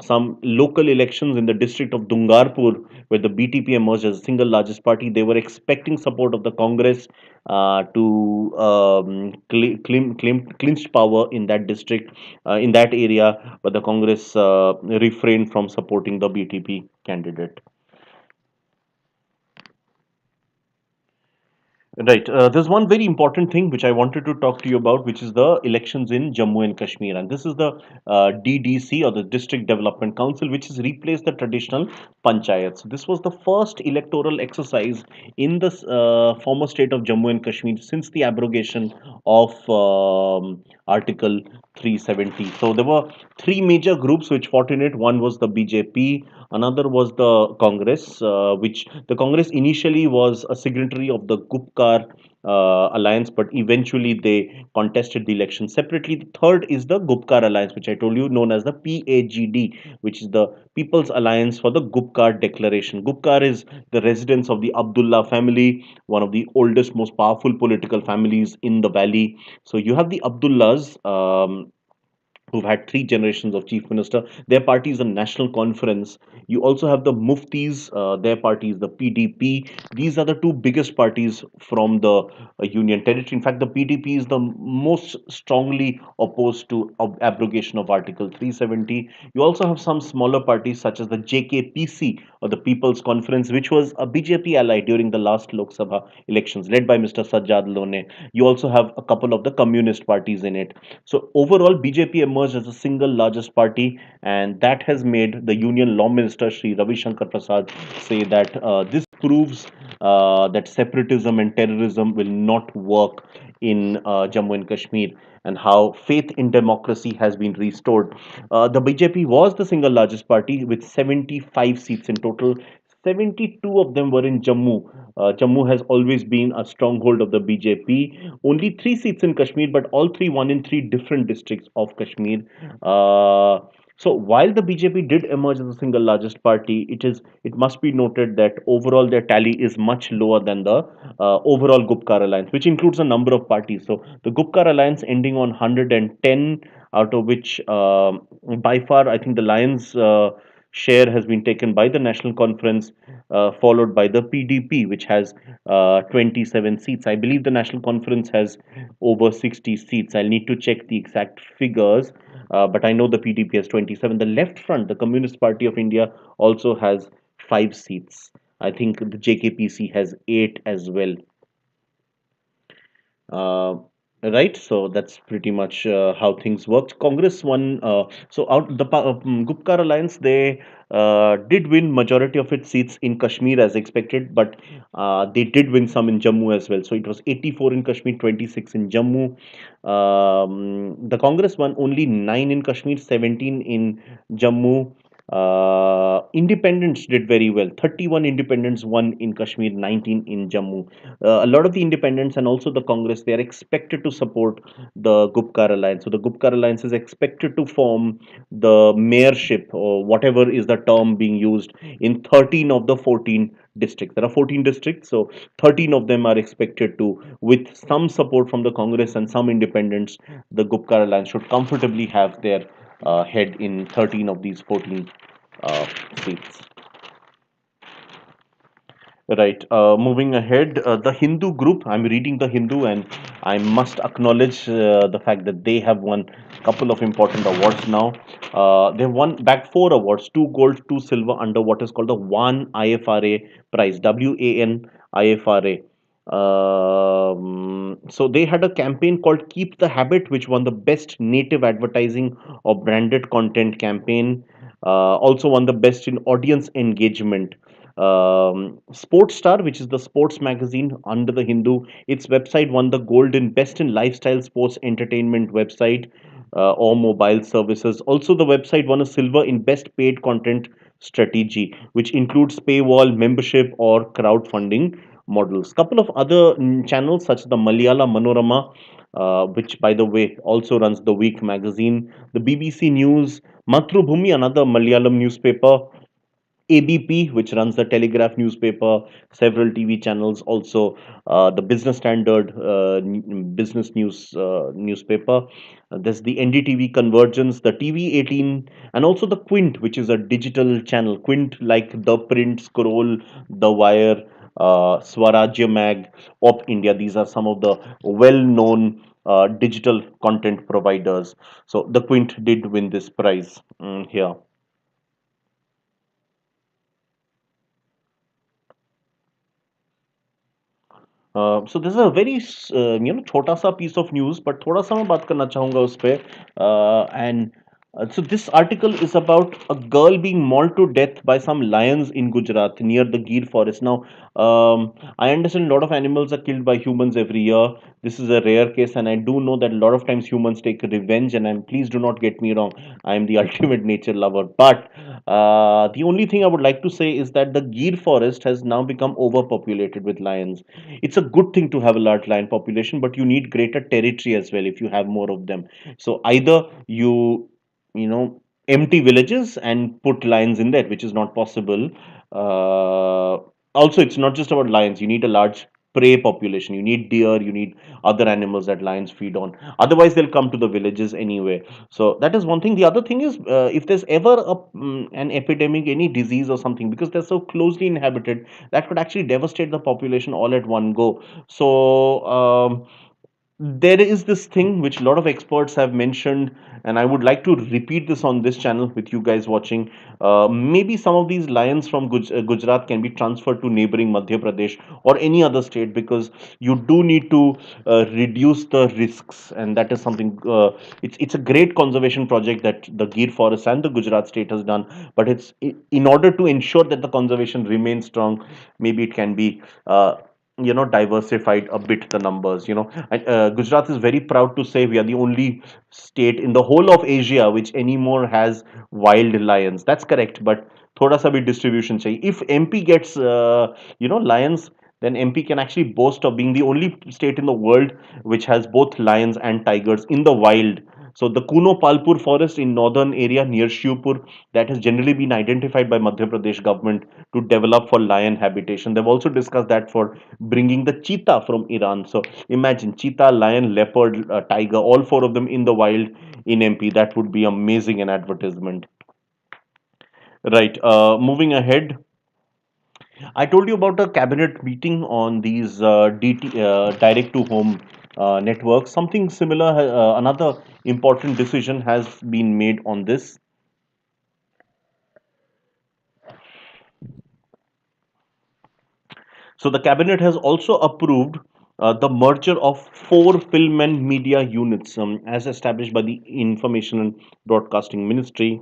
A: some local elections in the district of Dungarpur, where the BTP emerged as the single largest party. They were expecting support of the Congress to clinch power in that district, in that area, but the Congress refrained from supporting the BTP candidate. Right. There's one very important thing which I wanted to talk to you about, which is the elections in Jammu and Kashmir. And this is the DDC, or the District Development Council, which has replaced the traditional panchayats. This was the first electoral exercise in the former state of Jammu and Kashmir since the abrogation of Article 370. So there were three major groups which fought in it. One was the BJP, another was the Congress, which the Congress initially was a signatory of the Gupkar alliance, but eventually they contested the election separately. The third is the Gupkar alliance, which I told you, known as the PAGD, which is the People's Alliance for the Gupkar Declaration. Gupkar is the residence of the Abdullah family, one of the oldest, most powerful political families in the valley. So you have the Abdullahs. Who've had three generations of chief minister. Their party is a national conference. You also have the Muftis, their party is the PDP. These are the two biggest parties from the union territory. In fact, the PDP is the most strongly opposed to abrogation of Article 370. You also have some smaller parties such as the JKPC, or the People's Conference, which was a BJP ally during the last Lok Sabha elections, led by Mr. Sajjad Lone. You also have a couple of the communist parties in it. So overall, BJP emerged as the single largest party, and that has made the Union Law Minister Sri Ravi Shankar Prasad say that this proves that separatism and terrorism will not work in Jammu and Kashmir, and how faith in democracy has been restored. The BJP was the single largest party with 75 seats in total. 72 of them were in Jammu. Jammu has always been a stronghold of the BJP. Only three seats in Kashmir, but all three won in three different districts of Kashmir. So while the BJP did emerge as the single largest party, it must be noted that overall their tally is much lower than the overall Gupkar alliance, which includes a number of parties. So the Gupkar alliance ending on 110, out of which by far I think the Lions. Share has been taken by the National Conference, followed by the PDP, which has 27 seats. I believe the National Conference has over 60 seats. I'll need to check the exact figures, but I know the PDP has 27. The Left Front, the Communist Party of India, also has 5 seats. I think the JKPC has 8 as well. Uh, right, so that's pretty much how things worked. Congress won. So out the Gupkar alliance, they did win majority of its seats in Kashmir as expected, but they did win some in Jammu as well. So it was 84 in Kashmir, 26 in Jammu. The Congress won only 9 in Kashmir, 17 in Jammu. Independents did very well. 31 independents won in Kashmir, 19 in Jammu. A lot of the independents and also the Congress, they are expected to support the Gupkar alliance. So the Gupkar alliance is expected to form the mayorship, or whatever is the term being used, in 13 of the 14 districts. There are 14 districts, so 13 of them are expected to, with some support from the Congress and some independents, the Gupkar alliance should comfortably have their head in 13 of these 14 seats. Right. Moving ahead, the Hindu group. I'm reading the Hindu, and I must acknowledge the fact that they have won a couple of important awards now. They've won back four awards: two gold, two silver, under what is called the One IFRA prize, WAN IFRA. So they had a campaign called "Keep the Habit," which won the best native advertising or branded content campaign. Also won the best in audience engagement. Sports Star, which is the sports magazine under the Hindu, its website won the gold in best in lifestyle sports entertainment website or mobile services. Also, the website won a silver in best paid content strategy, which includes paywall, membership, or crowdfunding models. Couple of other channels such as the Malayala Manorama, which by the way also runs the Week magazine, the BBC News, Matrubhumi, another Malayalam newspaper, ABP, which runs the Telegraph newspaper, several TV channels, also the Business Standard business news newspaper. There's the NDTV Convergence, the TV18, and also the Quint, which is a digital channel. Quint, like the Print, Scroll, The Wire, Swarajya Mag, Op India. These are some of the well-known digital content providers. So the Quint did win this prize here. So this is a very छोटा सा piece of news, but थोड़ा सा मैं बात करना चाहूँगा उस पे. And so this article is about a girl being mauled to death by some lions in Gujarat near the Gir forest. Now, I understand a lot of animals are killed by humans every year. This is a rare case, and I do know that a lot of times humans take revenge. And please do not get me wrong, I am the ultimate nature lover. But the only thing I would like to say is that the Gir forest has now become overpopulated with lions. It's a good thing to have a large lion population, but you need greater territory as well if you have more of them. So either you empty villages and put lions in there, which is not possible. Also, it's not just about lions. You need a large prey population. You need deer, you need other animals that lions feed on. Otherwise they'll come to the villages anyway. So that is one thing. The other thing is, if there's ever an epidemic, any disease or something, because they're so closely inhabited, that could actually devastate the population all at one go. So there is this thing which a lot of experts have mentioned, and I would like to repeat this on this channel with you guys watching. Maybe some of these lions from Gujarat can be transferred to neighboring Madhya Pradesh or any other state, because you do need to reduce the risks, and that is something. It's a great conservation project that the Gir Forest and the Gujarat state has done, but in order to ensure that the conservation remains strong, maybe it can be. Diversified a bit the numbers. And, Gujarat is very proud to say we are the only state in the whole of Asia which anymore has wild lions. That's correct, but thoda sa bhi distribution chahiye. If MP gets lions, then MP can actually boast of being the only state in the world which has both lions and tigers in the wild. So the Kuno Palpur forest in northern area near Shivpur, that has generally been identified by Madhya Pradesh government to develop for lion habitation. They've also discussed that for bringing the cheetah from Iran. So imagine cheetah, lion, leopard, tiger, all four of them in the wild in MP. That would be amazing an advertisement. Right. Moving ahead, I told you about a cabinet meeting on these direct to home networks. Something similar, another important decision has been made on this. So the cabinet has also approved the merger of four film and media units as established by the Information and Broadcasting Ministry.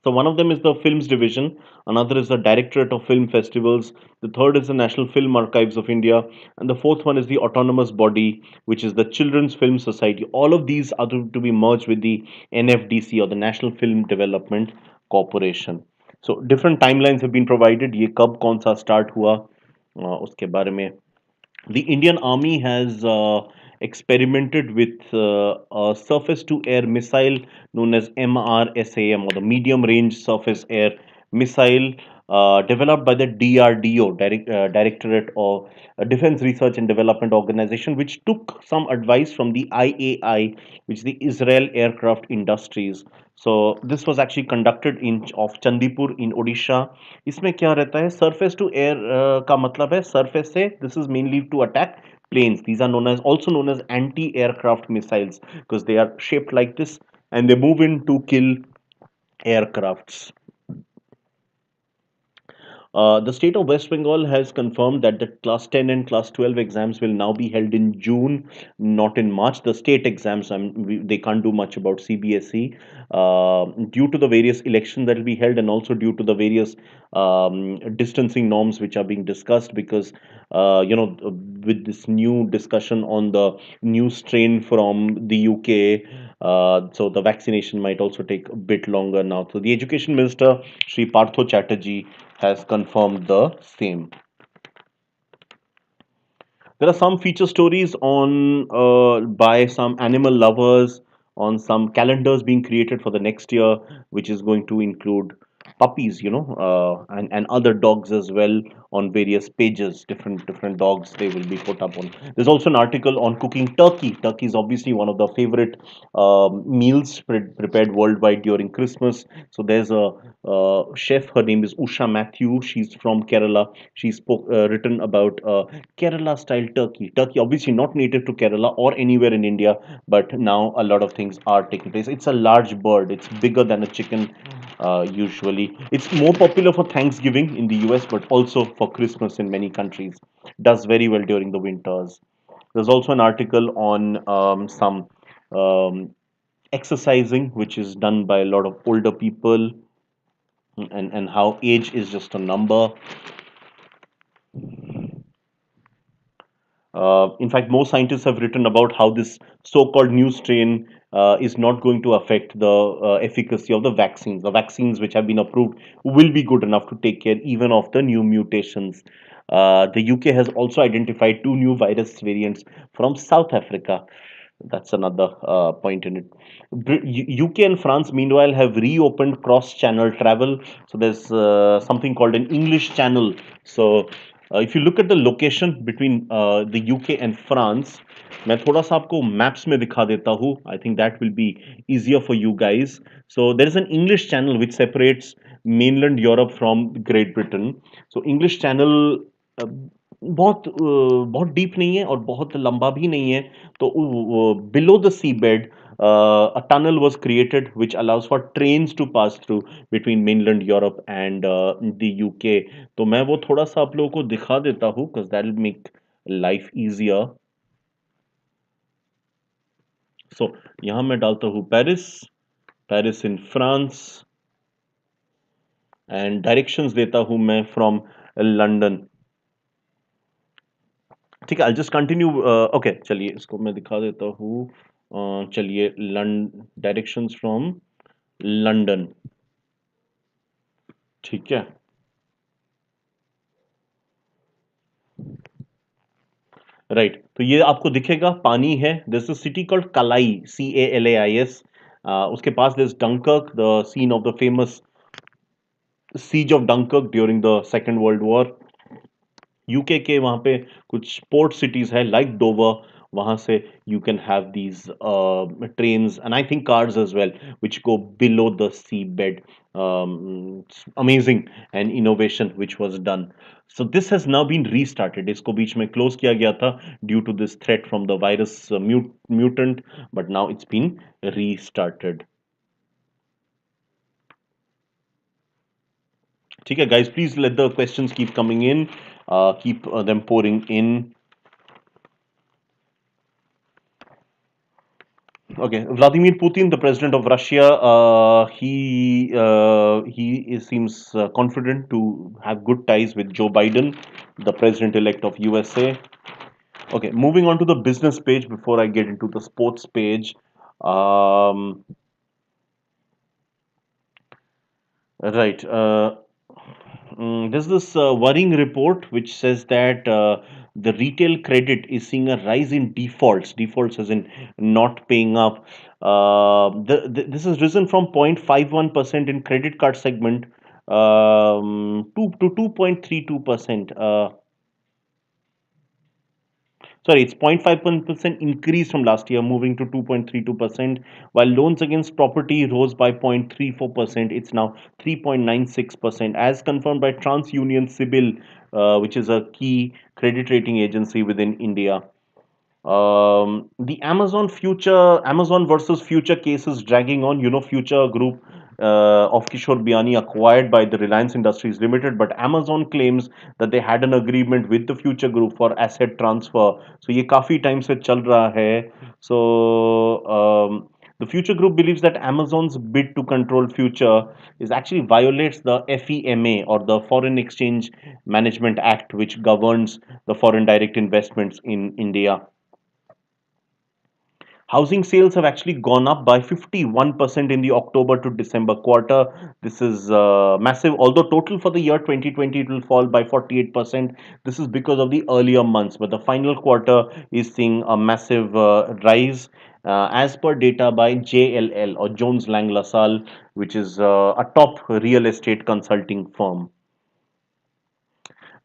A: So one of them is the Films Division, another is the Directorate of Film Festivals, the third is the National Film Archives of India, and the fourth one is the autonomous body, which is the Children's Film Society. All of these are to be merged with the NFDC, or the National Film Development Corporation. So different timelines have been provided. ये कब कौन सा start हुआ उसके बारे में. The Indian Army has experimented with a surface to air missile known as MRSAM, or the Medium Range Surface Air Missile. developed by the DRDO, Directorate of Defense Research and Development Organization, which took some advice from the IAI, which is the Israel Aircraft Industries. So this was actually conducted in of Chandipur in Odisha. इसमें क्या रहता है, surface to air का मतलब है surface से, this is mainly to attack planes. These are known as, also known as anti-aircraft missiles, because they are shaped like this and they move in to kill aircrafts. The state of West Bengal has confirmed that the class 10 and class 12 exams will now be held in June, not in March. The state exams, they can't do much about CBSE due to the various elections that will be held, and also due to the various distancing norms which are being discussed, because with this new discussion on the new strain from the UK, so the vaccination might also take a bit longer now. So the Education Minister, Sri Partho Chatterjee, has confirmed the same. There are some feature stories on by some animal lovers on some calendars being created for the next year, which is going to include puppies, and other dogs as well, on various pages. Different dogs, they will be put up on. There's also an article on cooking turkey. Turkey is obviously one of the favorite meals prepared worldwide during Christmas. So there's a chef. Her name is Usha Matthew. She's from Kerala. She spoke written about Kerala style turkey. Turkey, obviously not native to Kerala or anywhere in India, but now a lot of things are taking place. It's a large bird. It's bigger than a chicken. Usually, it's more popular for Thanksgiving in the US, but also for Christmas in many countries. Does very well during the winters. There's also an article on some um, exercising, which is done by a lot of older people, and how age is just a number. In fact, most scientists have written about how this so-called new strain is not going to affect the efficacy of the vaccines. The vaccines which have been approved will be good enough to take care even of the new mutations. The UK has also identified two new virus variants from South Africa. That's another point in it. UK and France, meanwhile, have reopened cross-channel travel. So there's something called an English channel. So if you look at the location between the UK and France, मैं थोड़ा सा आपको maps में दिखा देता हूँ. I think that will be easier for you guys. So there is an English channel which separates mainland Europe from Great Britain. So English channel बहुत deep नहीं है और बहुत लंबा भी नहीं है. तो below the seabed, a tunnel was created which allows for trains to pass through between mainland Europe and the UK. तो मैं वो थोड़ा सा आप लोगों को दिखा देता हूँ, because that will make life easier. So यहाँ मैं डालता हूँ Paris in France, and directions देता हूँ मैं फ्रॉम लंदन. ठीक है, आई जस्ट कंटिन्यू. ओके, चलिए इसको मैं दिखा देता हूँ. चलिए, डायरेक्शंस फ्रॉम लंदन. ठीक है, राइट. तो ये आपको दिखेगा, पानी है. This is city called Calais, CALAIS. उसके पास this Dunkirk, the scene of the famous siege of Dunkirk during the Second World War. UK के वहाँ पे कुछ पोर्ट सिटीज है लाइक डोवर. वहाँ से you can have these trains and I think cars as well which go below the sea bed. Amazing and innovation which was done. So this has now been restarted. इसको बीच में close किया गया था due to this threat from the virus mutant, but now it's been restarted. ठीक है guys, please let the questions keep coming in. Keep them pouring in. Okay, Vladimir Putin, the president of Russia, seems confident to have good ties with Joe Biden, the president-elect of USA. Okay, moving on to the business page before I get into the sports page. Right. There's this worrying report which says that the retail credit is seeing a rise in defaults. Defaults as in not paying up. This has risen from 0.51% in credit card segment 2 to 2.32%. Sorry, it's 0.51% increase from last year, moving to 2.32%, while loans against property rose by 0.34%. It's now 3.96%, as confirmed by TransUnion Sibil, which is a key credit rating agency within India. The Amazon versus Future cases dragging on. Future Group of Kishore Biani acquired by the Reliance Industries Limited, but Amazon claims that they had an agreement with the Future Group for asset transfer. So ये काफी time से चल रहा है. So the Future Group believes that Amazon's bid to control Future is actually violates the FEMA, or the Foreign Exchange Management Act, which governs the foreign direct investments in India. Housing sales have actually gone up by 51% in the October to December quarter. This is massive. Although total for the year 2020 it will fall by 48%. This is because of the earlier months, but the final quarter is seeing a massive rise. As per data by JLL, or Jones Lang LaSalle, which is a top real estate consulting firm.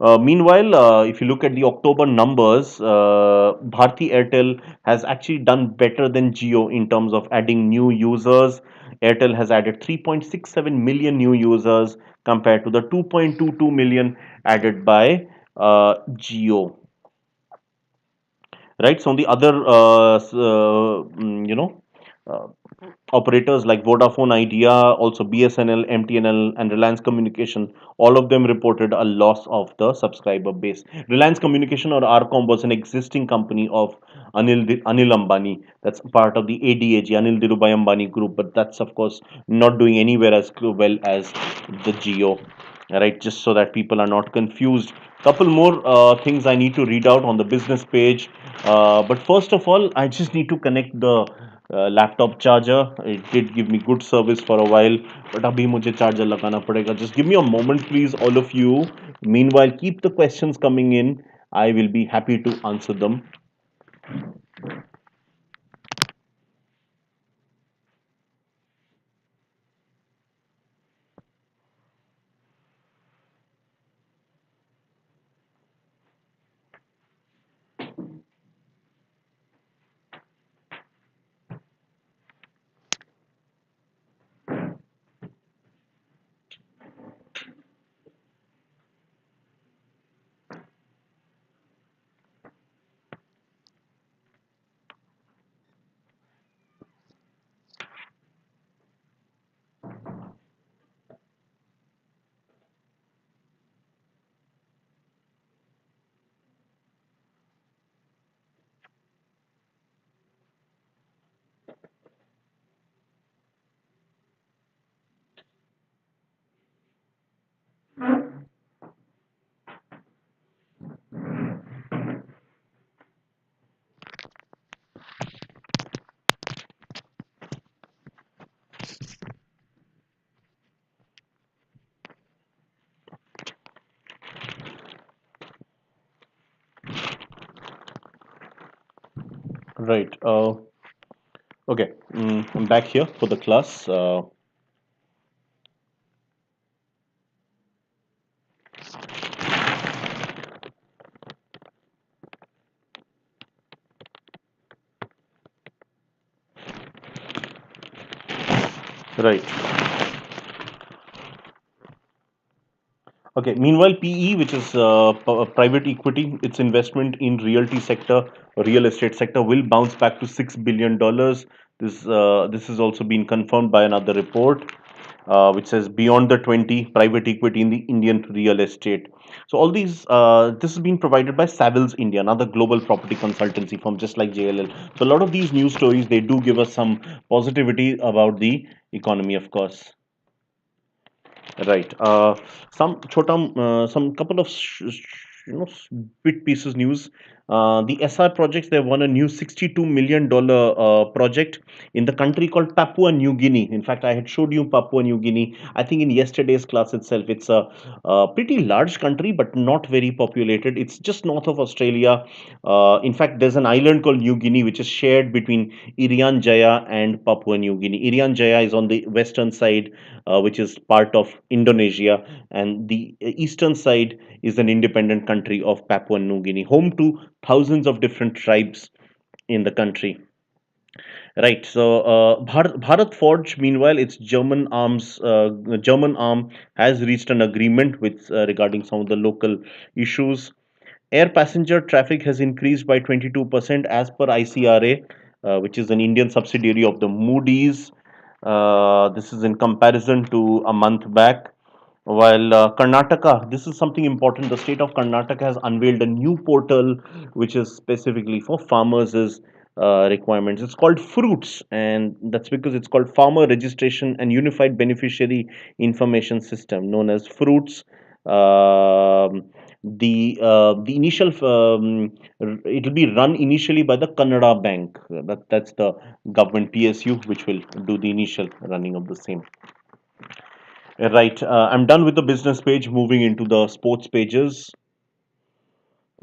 A: Meanwhile, if you look at the October numbers, Bharti Airtel has actually done better than Jio in terms of adding new users. Airtel has added 3.67 million new users compared to the 2.22 million added by Jio. Right. So on the other, uh, operators like Vodafone Idea, also BSNL, MTNL, and Reliance Communication, all of them reported a loss of the subscriber base. Reliance Communication, or RCOM, was an existing company of Anil Ambani. That's part of the ADAG, Anil Dhirubhai Ambani group, but that's of course not doing anywhere as well as the Geo. Right, just so that people are not confused. Couple more things I need to read out on the business page. But first of all, I just need to connect the laptop charger. It did give me good service for a while, but abhi mujhe charger lagana padega. Just give me a moment, please, all of you. Meanwhile, keep the questions coming in. I will be happy to answer them. Right. Okay. I'm back here for the class. Right. Okay. Meanwhile, PE, which is private equity, its investment in realty sector, real estate sector, will bounce back to $6 billion. This has also been confirmed by another report, which says beyond the 20 private equity in the Indian real estate. So all these, this has been provided by Savills India, another global property consultancy firm, just like JLL. So a lot of these news stories, they do give us some positivity about the economy, of course. Right. Some couple of bit pieces news. The SR projects, they won a new $62 million project in the country called Papua New Guinea. In fact, I had showed you Papua New Guinea, I think, in yesterday's class itself. It's a pretty large country, but not very populated. It's just north of Australia. In fact, there's an island called New Guinea, which is shared between Irian Jaya and Papua New Guinea. Irian Jaya is on the western side, which is part of Indonesia, and the eastern side is an independent country of Papua New Guinea, home to thousands of different tribes in the country. Right. So Bharat Forge, meanwhile, its German arm has reached an agreement with regarding some of the local issues. Air passenger traffic has increased by 22% as per ICRA, which is an Indian subsidiary of the Moody's. This is in comparison to a month back. While Karnataka, this is something important. The state of Karnataka has unveiled a new portal which is specifically for farmers' requirements. It's called Fruits, and that's because it's called Farmer Registration and Unified Beneficiary Information System, known as Fruits. The initial it'll be run initially by the Kannada Bank. That's the government PSU which will do the initial running of the same. Right. I'm done with the business page. Moving into the sports pages.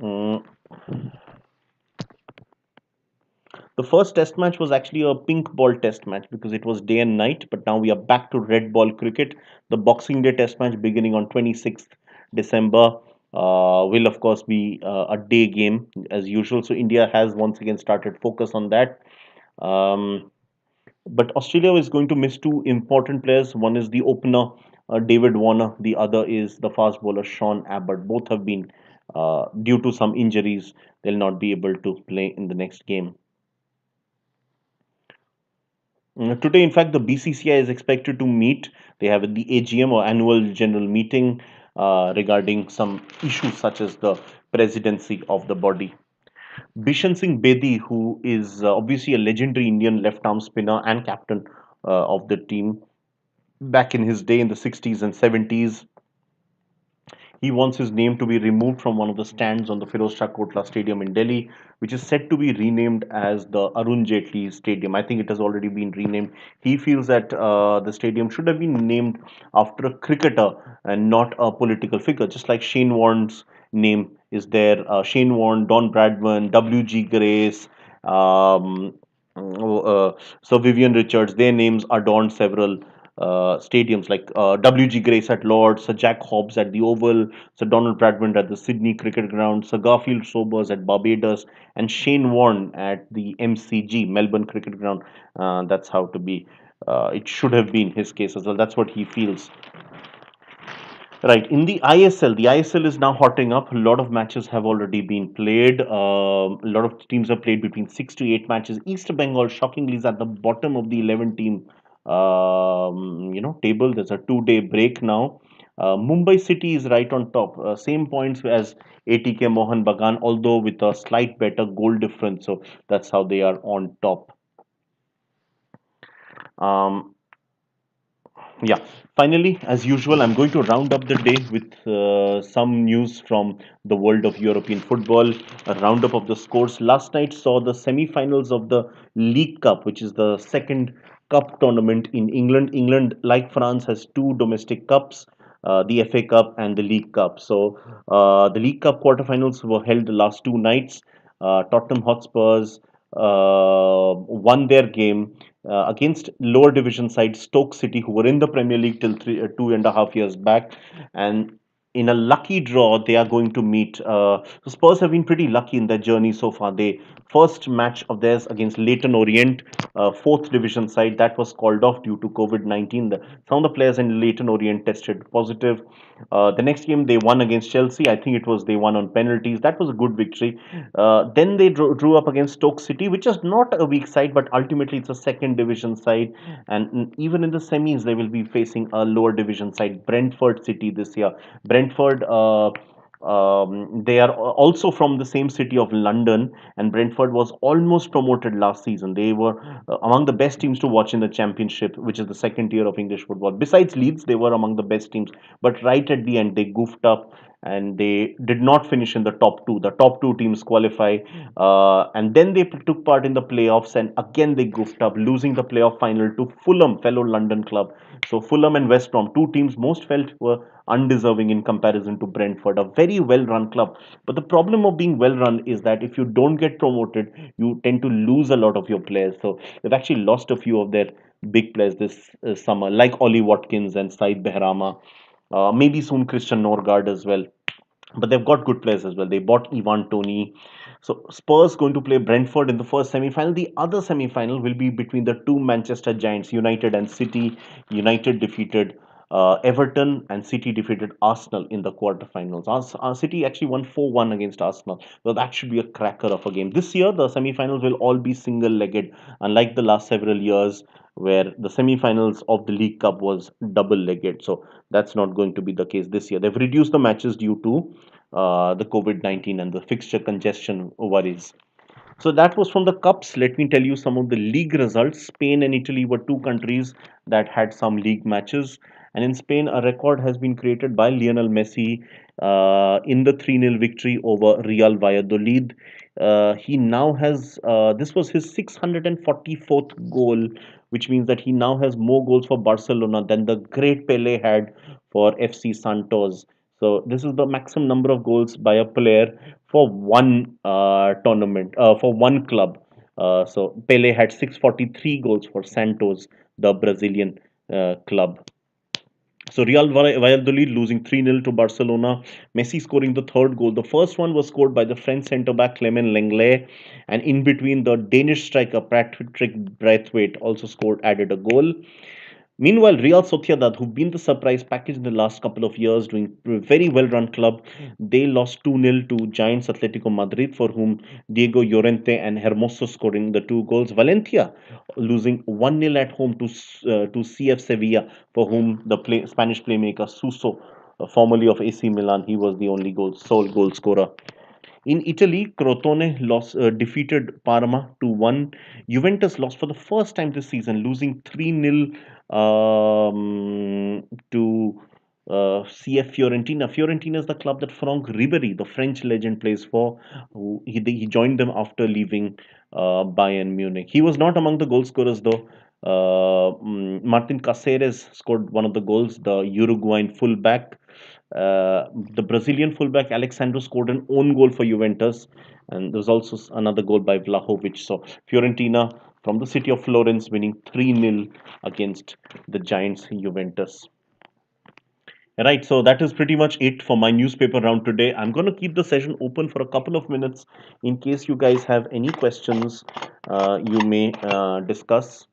A: Mm, the first test match was actually a pink ball test match because it was day and night, but now we are back to red ball cricket. The Boxing Day test match beginning on 26th December will, of course, be a day game as usual. So, India has once again started focus on that. Um, but Australia is going to miss two important players. One is the opener, David Warner. The other is the fast bowler, Sean Abbott. Both have been, due to some injuries, they'll not be able to play in the next game. Today, in fact, the BCCI is expected to meet. They have the AGM or annual general meeting regarding some issues such as the presidency of the body. Bishan Singh Bedi, who is obviously a legendary Indian left arm spinner and captain of the team, back in his day in the 60s and 70s. He wants his name to be removed from one of the stands on the Firoz Shah Kotla Stadium in Delhi, which is set to be renamed as the Arun Jaitley Stadium. I think it has already been renamed. He feels that the stadium should have been named after a cricketer and not a political figure, just like Shane Warne's name is there. Shane Warne, Don Bradman, W.G. Grace, um, Sir Vivian Richards, their names adorned several stadiums like W.G. Grace at Lord's, Sir Jack Hobbs at the Oval, Sir Donald Bradman at the Sydney Cricket Ground, Sir Garfield Sobers at Barbados, and Shane Warne at the MCG, Melbourne Cricket Ground. That's how to be. It should have been his case as well. That's what he feels. Right, in the ISL is now hotting up. A lot of matches have already been played. A lot of teams have played between 6 to 8 matches. East Bengal, shockingly, is at the bottom of the 11 team table. There's a 2 day break now. Mumbai City is right on top, same points as ATK Mohan Bagan, although with a slight better goal difference. So that's how they are on top. Um, Yeah, finally, as usual, I'm going to round up the day with some news from the world of European football. A roundup of the scores. Last night saw the semi-finals of the League Cup, which is the second cup tournament in England. England, like France, has two domestic cups. The FA Cup and the League Cup. So, the League Cup quarterfinals were held the last 2 nights. Tottenham Hotspurs won their game against lower division side Stoke City, who were in the Premier League till 2.5 years back, and in a lucky draw, they are going to meet. So Spurs have been pretty lucky in their journey so far. They first match of theirs against Leyton Orient, fourth division side, that was called off due to COVID-19. Some of the players in Leyton Orient tested positive. The next game they won against Chelsea. I think it was they won on penalties. That was a good victory. Then they drew up against Stoke City, which is not a weak side, but ultimately it's a second division side. And even in the semis, they will be facing a lower division side, Brentford City this year. Brentford. They are also from the same city of London, and Brentford was almost promoted last season. They were among the best teams to watch in the Championship, which is the second tier of English football. Besides Leeds, they were among the best teams, but right at the end, they goofed up and they did not finish in the top two. The top two teams qualify, and then they took part in the playoffs, and again they goofed up, losing the playoff final to Fulham, fellow London club. So Fulham and West Brom, two teams most felt were undeserving in comparison to Brentford, a very well-run club. But the problem of being well-run is that if you don't get promoted, you tend to lose a lot of your players. So they've actually lost a few of their big players this summer, like Ollie Watkins and Said Behrama. Maybe soon Christian Norgard as well. But they've got good players as well. They bought Ivan Tony. So Spurs going to play Brentford in the first semi-final. The other semi-final will be between the two Manchester Giants, United and City. United defeated Everton, and City defeated Arsenal in the quarterfinals. City actually won 4-1 against Arsenal. So that should be a cracker of a game. This year, the semi-finals will all be single-legged, unlike the last several years where the semi-finals of the League Cup was double-legged. So that's not going to be the case this year. They've reduced the matches due to the COVID-19 and the fixture congestion worries. So that was from the cups. Let me tell you some of the league results. Spain and Italy were two countries that had some league matches. And in Spain, a record has been created by Lionel Messi in the 3-0 victory over Real Valladolid. He now has, this was his 644th goal, which means that he now has more goals for Barcelona than the great Pele had for FC Santos. So this is the maximum number of goals by a player for one tournament, for one club. So Pele had 643 goals for Santos, the Brazilian club. So Real Valladolid losing 3-0 to Barcelona. Messi scoring the third goal. The first one was scored by the French centre back Clement Lenglet, and in between the Danish striker Patrick Braithwaite also scored, added a goal. Meanwhile, Real Sociedad, who've been the surprise package in the last couple of years, doing a very well-run club, they lost 2-0 to Giants Atletico Madrid, for whom Diego Llorente and Hermoso scoring the two goals. Valencia losing 1-0 at home to CF Sevilla, for whom the Spanish playmaker Suso, formerly of AC Milan, he was the only sole goal scorer. In Italy, Crotone defeated Parma 2-1. Juventus lost for the first time this season, losing 3-0 to CF Fiorentina. Fiorentina is the club that Franck Ribéry, the French legend, plays for. He joined them after leaving Bayern Munich. He was not among the goal scorers though. Martin Caceres scored one of the goals, the Uruguayan fullback. The Brazilian fullback Alexandro scored an own goal for Juventus, and there was also another goal by Vlahovic. So Fiorentina from the city of Florence winning 3-0 against the Giants Juventus. Right, so that is pretty much it for my newspaper round today. I'm going to keep the session open for a couple of minutes in case you guys have any questions you may discuss.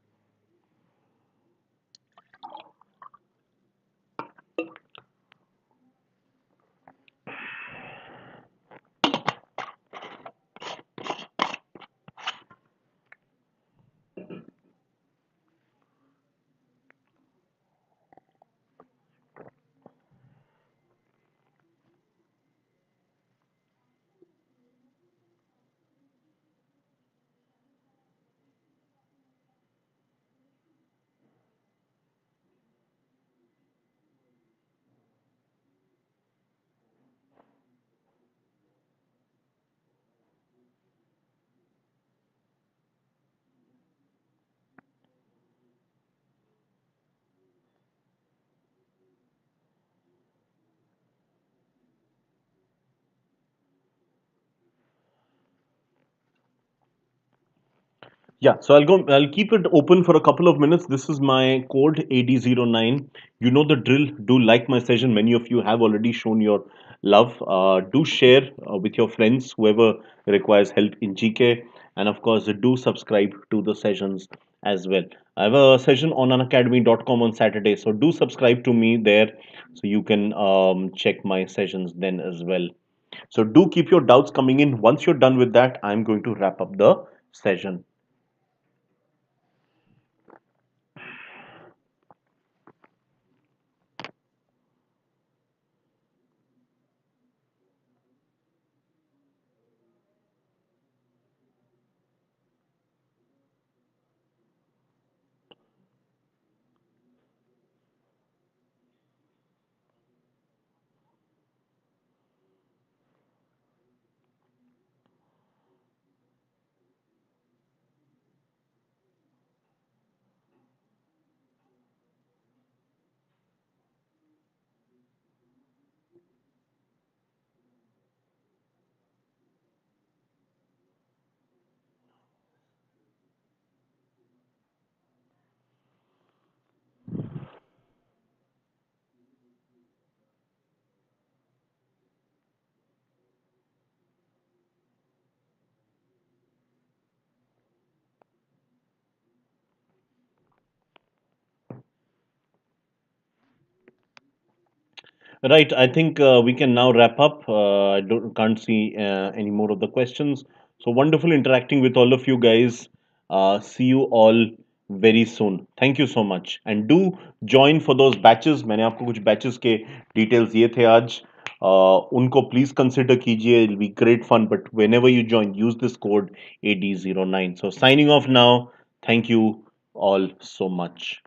A: Yeah, so I'll keep it open for a couple of minutes. This is my code AD09. You know the drill. Do like my session. Many of you have already shown your love. Do share with your friends, whoever requires help in GK. And of course, do subscribe to the sessions as well. I have a session on unacademy.com on Saturday. So do subscribe to me there so you can check my sessions then as well. So do keep your doubts coming in. Once you're done with that, I'm going to wrap up the session. Right. I think we can now wrap up. I can't see any more of the questions. So wonderful interacting with all of you guys. See you all very soon. Thank you so much. And do join for those batches. मैंने आपको कुछ batches के details दिए थे आज. उनको please consider कीजिए. It'll be great fun. But whenever you join, use this code AD09. So signing off now. Thank you all so much.